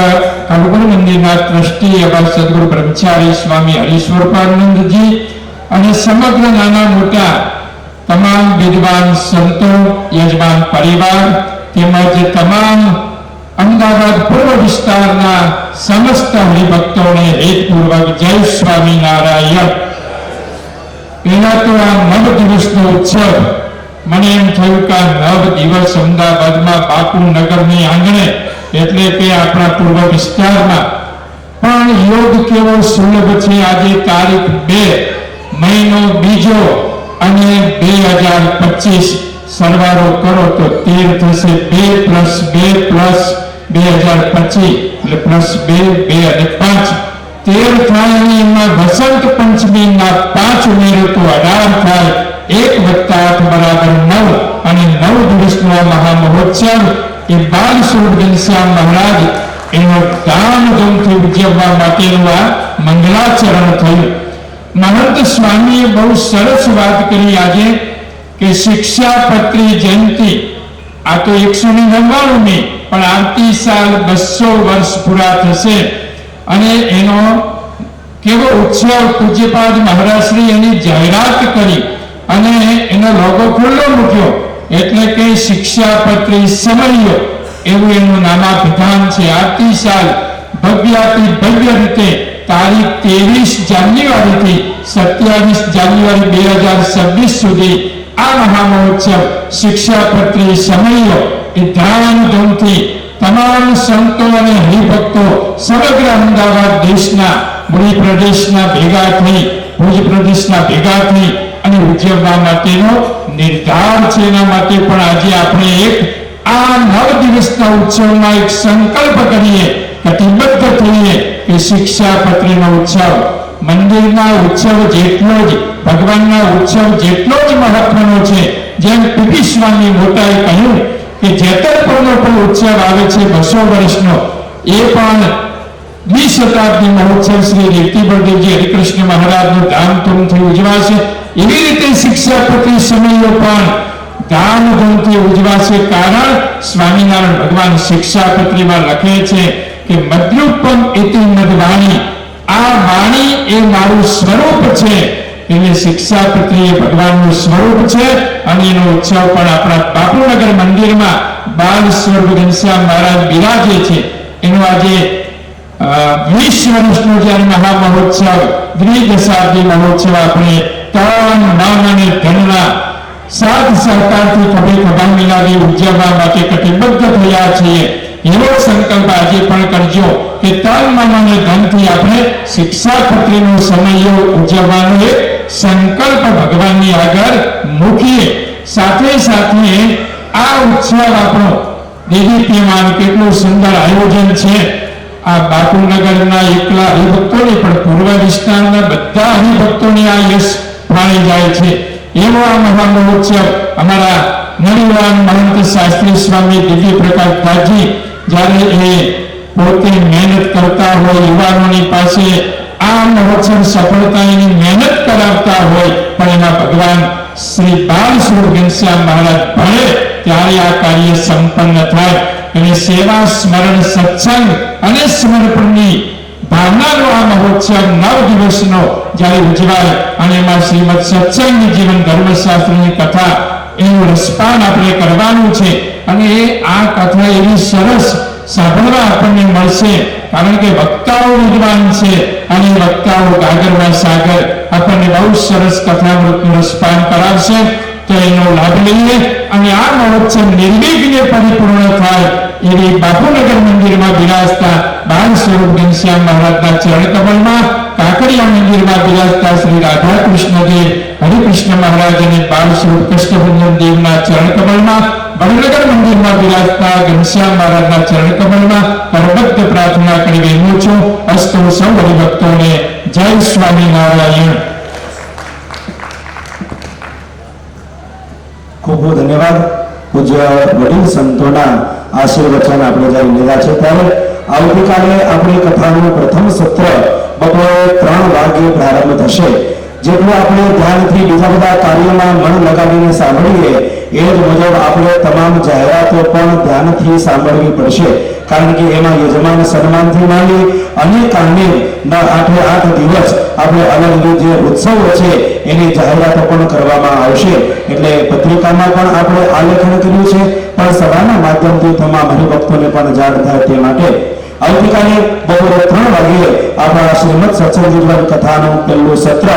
Speaker 6: કાલુપુર મંદિરના ટ્રસ્ટી એવા સદગુરુ બ્રહ્મચારી સ્વામી હરિસ્વરૂપાનંદજી અને સમગ્ર નાના મોટા તમામ વિદ્વાન સંતો, યજમાન પરિવાર તેમજ તમામ અમદાવાદ પૂર્વ વિસ્તારના સમસ્ત હરિભક્તોને હેતપૂર્વક જય સ્વામિનારાયણ. પહેલા તો આ 9 દિવસનો ઉત્સવ, મને એમ થયું કે આ 9 દિવસ અમદાવાદમાં બાપુનગરની આંગણે એટલે કે આપણા પૂર્વ વિસ્તારમાં પણ યોગ કેવો સુલભ છે. આજે તારીખ 2 મહિનો બીજો અને 2025 સરવાળો કરો તો 13 થશે. 2 + 2 + 2025 એટલે +2 2 અને 5 13 થાય અને એમાં વસંત પંચમીના 5 ઉમેરો તો 18 થાય. 1 + 8 = 9 અને 9 દિવસનો આ મહા મહોત્સવ એ બાલ સ્વરૂપ ઘનશ્યામ મહારાજ એનો ધામધૂમથી ઉજવવા માટેનું આ મંગલાચરણ થયું. મહંત સ્વામીએ બહુ સરસ વાત કરી આજે કે શિક્ષાપત્રી જયંતિ આ તો 199મી, પણ આવતી સાલ 200 વર્ષ પૂરા થશે અને એનો કેવો ઉત્સવ. પૂજ્યપાદ મહારાજશ્રી એની જાહેરાત કરી અને એનો લોગો ખુલ્લો મૂક્યો એટલે કે શિક્ષાપત્રી સમયો એવું એનું નામાભિધાન છે. આવતી સાલ ભવ્યાતિ ભવ્ય રીતે તારીખ 23 જાન્યુઆરીથી 27 જાન્યુઆરી 2026 સુધી આ મહા મહોત્સવ શિક્ષાપત્રી સમયો એ ધામધૂમથી તમામ સંતો અને હરિભક્તો સમગ્ર અમદાવાદ દેશના મૂળી પ્રદેશના ભેગા થઈ, ભુજ પ્રદેશના ભેગા થઈ અને ઉજવવા માટેનો નિર્ધાર છે. એના માટે પણ આજે આપણે એક આ 9 દિવસના ઉત્સવમાં એક સંકલ્પ કરીએ, કટિબદ્ધ થઈએ કે શિક્ષાપત્રીનો ઉત્સવ મંદિરના ઉત્સવ જેટલો જ, ભગવાનના ઉત્સવ જેટલો જ મહત્વનો છે. જેમ પીપી સ્વામી મોટાએ કહ્યું કે જેતરપુરનો પણ ઉત્સવ આવે છે 200 વર્ષનો, એ પણ 20 શતાબ્દી મહોત્સવ શ્રી રેવતી બળદેવજી હરિકૃષ્ણ મહારાજનું ધામધૂમથી ઉજવાશે. એવી રીતે શિક્ષાપત્રી સમયો પણ ધામધૂમથી ઉજવાશે. કારણ સ્વામિનારાયણ ભગવાન શિક્ષાપત્રીમાં લખે છે કે મદ્યુપમ ઇતિ મદ્વાણી, આ વાણી એ મારું સ્વરૂપ છે. એટલે શિક્ષાપત્રી એ ભગવાનનું સ્વરૂપ છે અને એનો ઉત્સવ પણ આપણા બાપુનગર મંદિરમાં બાલ સ્વરૂપ ઘનશ્યામ મહારાજ બિરાજે છે. એનો આજે 20 વર્ષનો જ્યારે મહા મહોત્સવ, દ્વિદશાબ્દી મહોત્સવ આપણે તન મન અને ધનના સાથ સહકારથી ખભે ખભા મિલાવી ઉજવવા માટે કટિબદ્ધ થયા છીએ. એવો સંકલ્પ આજે પણ કરજો કે તન મન અને ધનથી આપણે શિક્ષાપત્રીનો સમય ઉજવવાનો એક સંકલ્પ ભગવાનની આગળ મૂકીએ. સાથે સાથે આ ઉત્સવ આપણો દેદીપ્યમાન કેટલું સુંદર આયોજન છે. આ બાપુનગરના એકલા હરિભક્તોને પણ પૂર્વ વિસ્તારના બધા હરિભક્તોને આ યશ પાણી જાય છે. એવો આ મહા મહોત્સવ અમારા નળીવાન મહંત શાસ્ત્રી સ્વામી દિવ્ય પ્રકાશ દાસજી જ્યારે એ પોતે મહેનત કરતા હોય, યુવાનોની પાસે આ મહોત્સવ સફળતાની મહેનત કરાવતા હોય, પણ એમાં ભગવાન શ્રી બાલ સ્વરૂપ ઘનશ્યામ મહારાજ ભણે ત્યારે આ કાર્ય સંપન્ન થાય. અને સેવા, સ્મરણ, સત્સંગ અને સમર્પણની ભાવનાનો આ મહોત્સવ 9 દિવસનો જ્યારે ઉજવાય અને એમાં શ્રીમદ સત્સંગની જીવન ધર્મશાસ્ત્રની કથા એનું રસપાન આપણે કરવાનું છે. અને આ કથા એવી સરસ સાંભળવા આપણને મળશે કારણ કે વક્તાઓ વિદ્વાન છે અને વક્તાઓ ગાગરમાં સાગર આપણને બહુ સરસ કથામૃતનું રસપાન કરાવશે. તો એનો લાભ લઈએ અને આ મહોત્સવ નિર્વિઘ્ને પરિપૂર્ણ થાય એવી બાપુનગર મંદિરમાં બિરાજતા બાલ સ્વરૂપ ઘનશ્યામ મહારાજના ચરણ કમળમાં, કાકડિયા મંદિરમાં બિરાજતા શ્રી રાધા કૃષ્ણદેવ હરિકૃષ્ણ મહારાજ અને બાલ સ્વરૂપ કૃષ્ણભંજન દેવના ચરણ કમળમાં, વડનગર મંદિરમાં બિરાજતા ઘનશ્યામ મહારાજના ચરણ કમળમાં કરબદ્ધ પ્રાર્થના કરી રહ્યો છું. અસ્તુ સૌ હરિભક્તોને જય સ્વામિનારાયણ.
Speaker 2: ખૂબ ખૂબ ધન્યવાદ. પૂજ્ય વડીલ સંતોના આશીર્વચન આપણે જ્યારે લીધા છે ત્યારે આવતીકાલે આપણી કથાનું પ્રથમ સત્ર બપોરે 3 વાગ્યે પ્રારંભ થશે. જેટલું આપણે ધ્યાનથી બીજા બધા કાર્યોમાં મન લગાવીને સાંભળીએ એ જ મુજબ આપણે તમામ જાહેરાતો પણ ધ્યાનથી સાંભળવી પડશે. કારણ કે એમાં યજમાન સન્માનથી માંડી અનેક આઠે 8 દિવસ આપણે અલગ અલગ જે ઉત્સવો છે એની જાહેરાતો પણ કરવામાં આવશે. એટલે પત્રિકામાં પણ આપણે આલેખન કર્યું છે, પણ સભાના માધ્યમથી તમામ હરિભક્તોને પણ જાણ થાય તે માટે આવતીકાલે બપોરે 3 વાગ્યે આપણા શ્રીમદ સત્સંગ જીવન કથાનું પહેલું સત્ર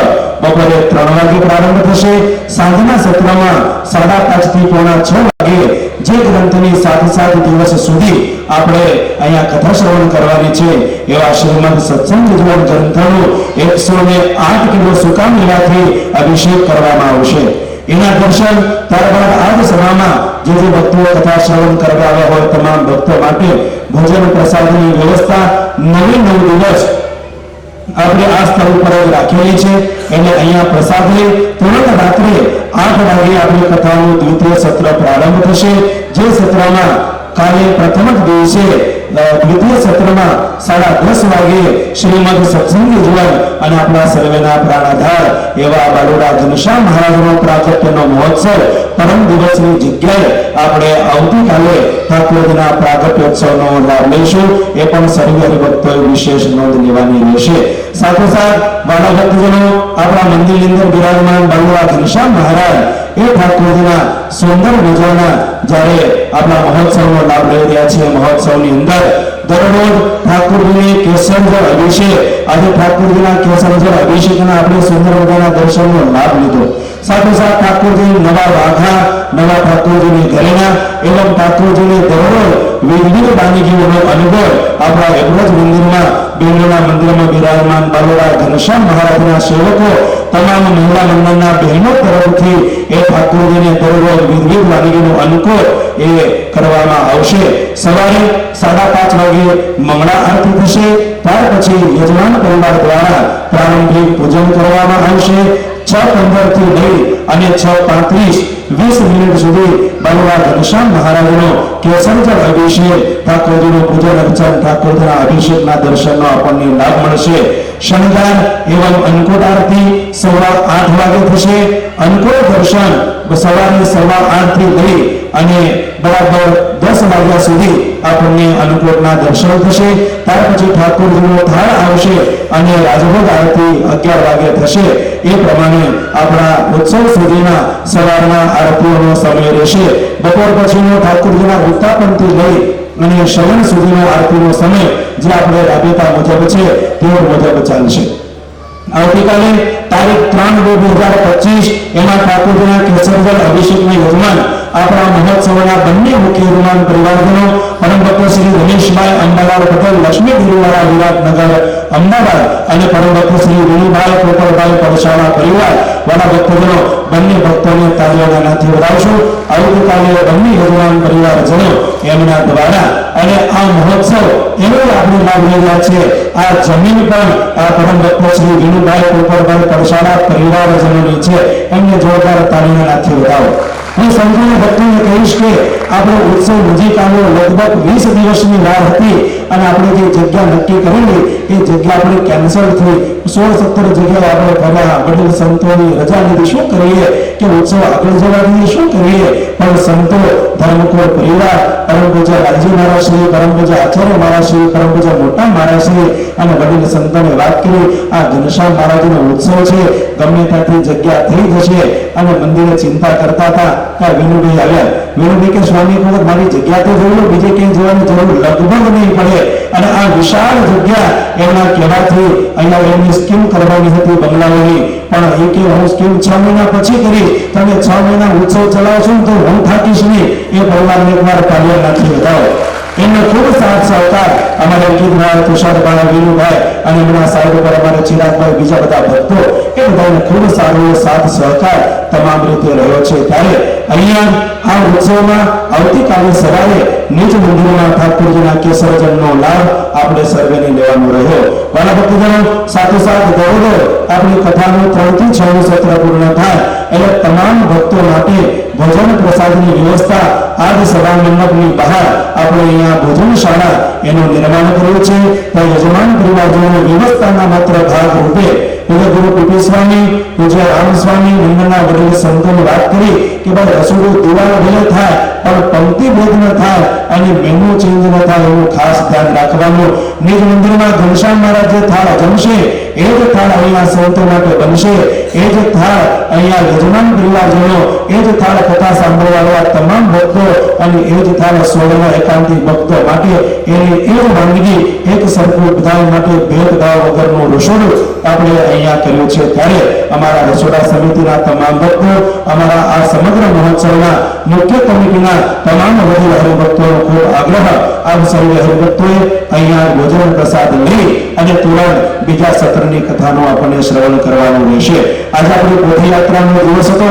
Speaker 2: બપોરે 3 વાગે પ્રારંભ થશે. સાંજના સત્રમાં 5:30 થી પોણા 6 વાગે જે ગ્રંથની 7 દિવસ સુધી આપણે અહીંયા કથા શ્રવણ કરવાની છે એવા શ્રીમદ સત્સંગ જીવન ગ્રંથનું 108 કિલો સુકા મેળાથી અભિષેક કરવામાં આવશે. એના દર્શન ત્યારબાદ આ જ સભામાં જે ભક્તો કથા શ્રવણ કરવા આવ્યા હોય તમામ ભક્તો માટે ભોજન પ્રસાદની વ્યવસ્થા 9 દિવસ આપણે આ સ્થળ ઉપર જ રાખેલી છે. એટલે અહીંયા પ્રસાદ લઈ તુરંત રાત્રે 8 વાગે આપણી કથાનું દ્વિતીય સત્ર પ્રારંભ થશે. જે સત્રમાં કાલે પ્રથમ જ દિવસે દ્વિતીય સત્રમાં 10:30 વાગે શ્રીમદ સત્સંગ જીવન અને આપણા સર્વેના પ્રાણાધાર એવા બાલુડા ઘનશ્યામ મહારાજનો પ્રાગટ્યનો મહોત્સવ પરમ દિવસની જગ્યાએ આપણે આવતીકાલે ઠાકોરજીના પ્રાગટ્યોત્સવનો લાભ લઈશું. એ પણ સર્વે હરિભક્તોએ વિશેષ નોંધ લેવાની રહેશે. સાથોસાથ વાલા ભક્તજનો આપણા મંદિરની અંદર બિરાજમાન બાલુડા ઘનશ્યામ મહારાજ એ ઠાકોરજીના સુંદર મજાના જ્યારે આપણા મહોત્સવનો લાભ લઈ રહ્યા છે. મહોત્સવની અંદર દરરોજ ઠાકોરજીને કેસરજળ અભિષેક, આજે ઠાકોરજીના કેસરજળ અભિષેકના આપણે સુંદર મજાના દર્શનનો લાભ લીધો. સાથોસાથ ઠાકોરજી નવા વાઘા, નવા ઠાકોરજીની ઘરેણા એવં ઠાકોરજીને દરરોજ વિવિધ વાનગીઓનો અનુભવ આપણા એવરેજ મંદિરમાં બેંગલોના મંદિરમાં બિરાજમાન બાલુડા ઘનશ્યામ મહારાજના સેવકો તમામ મહિલા મંડળના બહેનો તરફથી એ ઠાકોરજીને દરરોજ વિવિધ વાનગીનો અનુકૂળ એ કરવામાં આવશે. સવારે 5:30 વાગે મંગળા આરતી થશે. ત્યાર પછી યજમાન પરિવાર દ્વારા પ્રારંભિક પૂજન કરવામાં આવશે. 6:15 થી લઈ અને 6:35 20 મિનિટ સુધી બાલુડા ઘનશ્યામ મહારાજનો કેસરજળ અભિષેક, ઠાકોરજીનું પૂજન અર્ચન, ઠાકોરજીના અભિષેકના દર્શનનો આપણને લાભ મળશે. શણગાર એવં અન્નકૂટ આરતી 8:15 વાગે થશે. અન્નકૂટ દર્શન સવારે 8:15 થી લઈ અને બરાબર 10 વાગ્યા સુધી આપણને અન્નકૂટના દર્શન થશે. ત્યાર પછી ઠાકોરજીનો થાળ આવશે અને રાજભોગ આરતી 11 વાગે થશે. એ પ્રમાણે આપણા ઉત્સવ સુધીના સવારના આરતીઓનો સમય રહેશે. બપોર પછીનો ઠાકોરજીના ઉત્તાપનથી લઈ અને શયન સુધીનો આરતીનો સમય જે આપણે રાબેતા મુજબ છે તે મુજબ ચાલશે. આવતીકાલે તારીખ 3/2/2025 એમાં ઠાકોરજીના કેસરજળ અભિષેકના યજમાન આપણા મહોત્સવના બંને મુખ્ય યજમાન પરિવારજનો પરમ ભક્ત શ્રી રમેશભાઈ અંબાલાલ પટેલ લક્ષ્મી ગિરિવાળા વિરાટનગર અમદાવાદ અને પરમ ભક્ત શ્રી વિનુભાઈ કોટરભાઈ પડશાળા પરિવાર વાળા ભક્તજનો બંને ભક્તોને તાળીઓના નાથી વધાવશું. આવતીકાલે બંને યજમાન પરિવારજનો એમના દ્વારા અને આ મહોત્સવ એનો આપણે લાભ લઈ રહ્યા છે. આ જમીન પણ આ પરમ ભક્ત શ્રી વિનુભાઈ કોટરભાઈ પડશાળા પરિવારજનોની છે. એમને જોરદાર તાળીઓના નાથી વધાવો. હું સંપૂર્ણ ભક્તોને કહીશ કે આપણો ઉત્સવ નજીક આવ્યો. લગભગ 20 દિવસની વાર હતી અને આપણે જે જગ્યા નક્કી કરેલી એ જગ્યા આપણે કેન્સલ થઈ. 16-17 જગ્યાએ આપણે ફર્યા. વડીલ સંતોની રજા લીધી. શું કરીએ કે ઉત્સવ આગળ જવા દઈએ, શું કરીએ? પણ સંતો, ધર્મકોર પરિવાર, પરમ પૂજ્ય લાલજી મહારાજશ્રી, પરમ પૂજ્ય આચાર્ય મહારાજશ્રી, પરમ પૂજ્ય મોટા મહારાજશ્રી અને વડીલ સંતોને વાત કરી આ ઘનશ્યામ મહારાજનો ઉત્સવ છે, ગમે ત્યાંથી જગ્યા થઈ જશે. અને મંદિરે ચિંતા કરતા હતા. વિનુભાઈ આવ્યા. વિનુભાઈ કે સ્વામી વખત મારી જગ્યા તો જોઈ લો, બીજે ક્યાંય જવાની જરૂર લગભગ નહીં પડે. અને આ વિશાળ જગ્યા એમના કહેવાથી અહીંયા એમની સ્કીમ કરવાની હતી બંગલાઓની. પણ એ કે હું સ્કીમ 6 મહિના પછી કરી, તમે 6 મહિના ઉત્સવ ચલાવશો તો હું થાકીશ નહીં. એ પરિવારને એકવાર તાળીઓ નાખી બતાવો. એમને ખૂબ સાથ સહકાર અમારા અંકિતભાઈ, તુષારભાઈ, વિનુભાઈ અને એમના સાહેબ પર અમારા ચિરાગભાઈ, બીજા બધા ભક્તો એ બધાને ખૂબ સારો સાથ સહકાર તમામ રીતે રહ્યો છે. ત્યારે અહીંયા આ ઉત્સવમાં આવતીકાલે સવારે નિજ મંદિરમાં ઠાકોરજીના કેસરજળનો લાભ આપણે સર્વેને લેવાનો રહ્યો. વાલા ભક્તજનો, સાથોસાથ દરરોજ આપણી કથાનું 3 થી 6 સત્ર પૂર્ણ થાય એટલે તમામ ભક્તો માટે ભોજન પ્રસાદની વ્યવસ્થા આજ સભા મંડપની બહાર આપણે અહીંયા ભોજનશાળા એનું નિર્માણ કર્યું છે. તો યજમાન પરિવારજનોની વ્યવસ્થાના માત્ર ભાગ રૂપે પૂજ્ય ગુરુ પીપી સ્વામી, પૂજ્ય રામ સ્વામી, મંડળના વડીલ સંતોની વાત કરી કે ભાઈ રસોડું દિવાલ ભલે થાય પણ પંક્તિ ભેદ ન થાય અને મેનુ ચેન્જ ન થાય એવું ખાસ ધ્યાન રાખવાનું. નિજ મંદિરમાં ઘનશ્યામ મહારાજ જે થાળ જમશે એ જ થાળ અહીંયા સંતો માટે બનશે, એ જ થાળ અહીંયા યજમાન પરિવારજનો, એ જ થાળ કથા સાંભળવા તમામ ભક્તો અને એ જ થાળ સોળના એકાંતિક ભક્તો માટે એની એ જ વાનગી એક સરખું બધા માટે ભેદભાવ વગરનું રસોડું આપણે અહીંયા કર્યું છે. ત્યારે અમારા રસોડા સમિતિના તમામ ભક્તો, અમારા આ સમગ્ર મહોત્સવના મુખ્ય કમિટીના તમામ વડીલ હરિભક્તોનો ખૂબ આગ્રહ આપ સર્વે હરિભક્તોએ અહીંયા ભોજન પ્રસાદ લઈ અને તુરંત બીજા સત્રની કથાનો આપણને શ્રવણ કરવાનું રહેશે. આજે આપણી પોથીયાત્રાનો દિવસ હતો.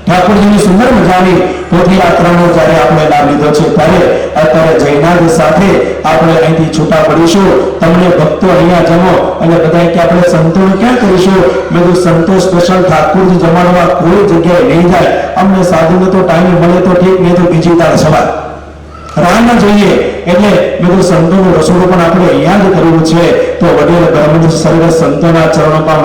Speaker 2: ઠાકોરજીની સુંદર મજાની પોથીયાત્રાનો જ્યારે આપણે લાભ લીધો છે ત્યારે અત્યારે જયનાથ સાથે આપણે અહીંથી છૂટા પડીશું. તમને ભક્તો અહીંયા જમો અને બધા કે આપણે સંતોને ક્યાં કરીશું? મેં તો સંતો સ્પેશિયલ ઠાકોરજી જમાડવા કોઈ જગ્યાએ નહીં જાય. અમને સાધુને તો ટાઈમ મળે તો ઠીક, નહીં તો બીજી તાર સવાર રાહ ન જોઈએ. એટલે મેં તો સંતોનું રસોડું પણ આપણે અહીંયા જ કરવું છે. તો વડીલ બ્રાહ્મણ સર્વે સંતોના ચરણોમાં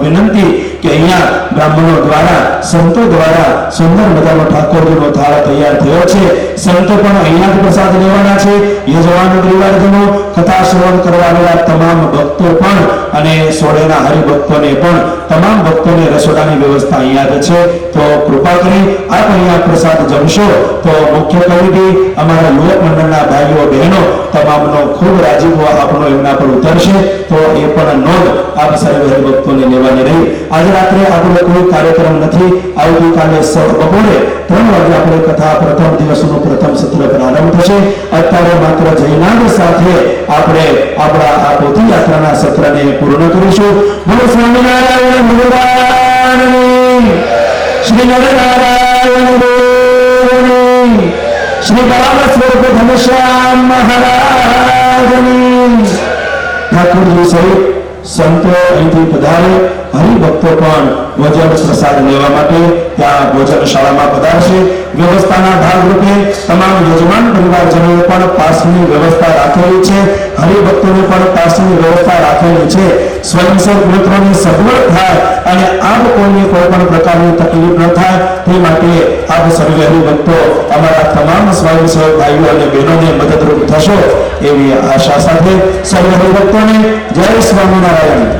Speaker 2: વિનંતી કે અહીંયા બ્રાહ્મણો દ્વારા, સંતો દ્વારા સુંદર મજાનો ઠાકોરજીનો થાળ તૈયાર થયો છે. સંતો પણ અહીંયા જ પ્રસાદ લેવાના છે. યજમાન પરિવારજનો, કથા શ્રવણ કરવા આવેલા તમામ ભક્તો પણ અને સોળેના હરિભક્તોને પણ તમામ ભક્તોને રસોડાની વ્યવસ્થા અહીંયા જ છે. તો કૃપા કરી આપ અહીંયા પ્રસાદ જમશો તો મુખ્ય કમિટી, અમારા યુવક મંડળના ભાઈઓ બહેનો તમામનો ખૂબ રાજીપો આપણો એમના પર ઉતરશે. તો એ પણ નોંધ આપ સર્વે હરિભક્તોને લેવાની રહી. આજે રાત્રે આપણો કોઈ કાર્યક્રમ નથી. આવતીકાલે બપોરે 3 વાગે આપણે કથા પ્રથમ દિવસનું પ્રથમ સત્ર પ્રારંભ થશે. અત્યારે માત્ર જયનાથ સાથે આપણે આપણા આ પોથીયાત્રાના સત્રને પૂર્ણ કરીશું. બોલો સ્વામિનારાયણ ભગવાનની, શ્રી નરનારાયણ દેવની, શ્રી બાલ સ્વરૂપ ઘનશ્યામ મહારાજની. ઠાકોરજી સહિત સંતો અહીંથી પધારે, હરિભક્તો પણ ભોજન પ્રસાદ લેવા માટે ત્યાં ભોજનશાળામાં પધારશે. વ્યવસ્થાના ભાગરૂપે તમામ યજમાન પરિવારજનોએ પણ પાસની વ્યવસ્થા રાખેલી છે. હરિભક્તોને પણ પાસની વ્યવસ્થા રાખેલી છે. સ્વયંસેવક મિત્રોની સગવડ થાય અને આપ કોઈને કોઈ પણ પ્રકારની તકલીફ ન થાય તે માટે આપ સર્વે હરિભક્તો અમારા તમામ સ્વયંસેવક ભાઈઓ અને બહેનોને મદદરૂપ થશો એવી આશા સાથે સર્વે હરિભક્તોને જય સ્વામિનારાયણ.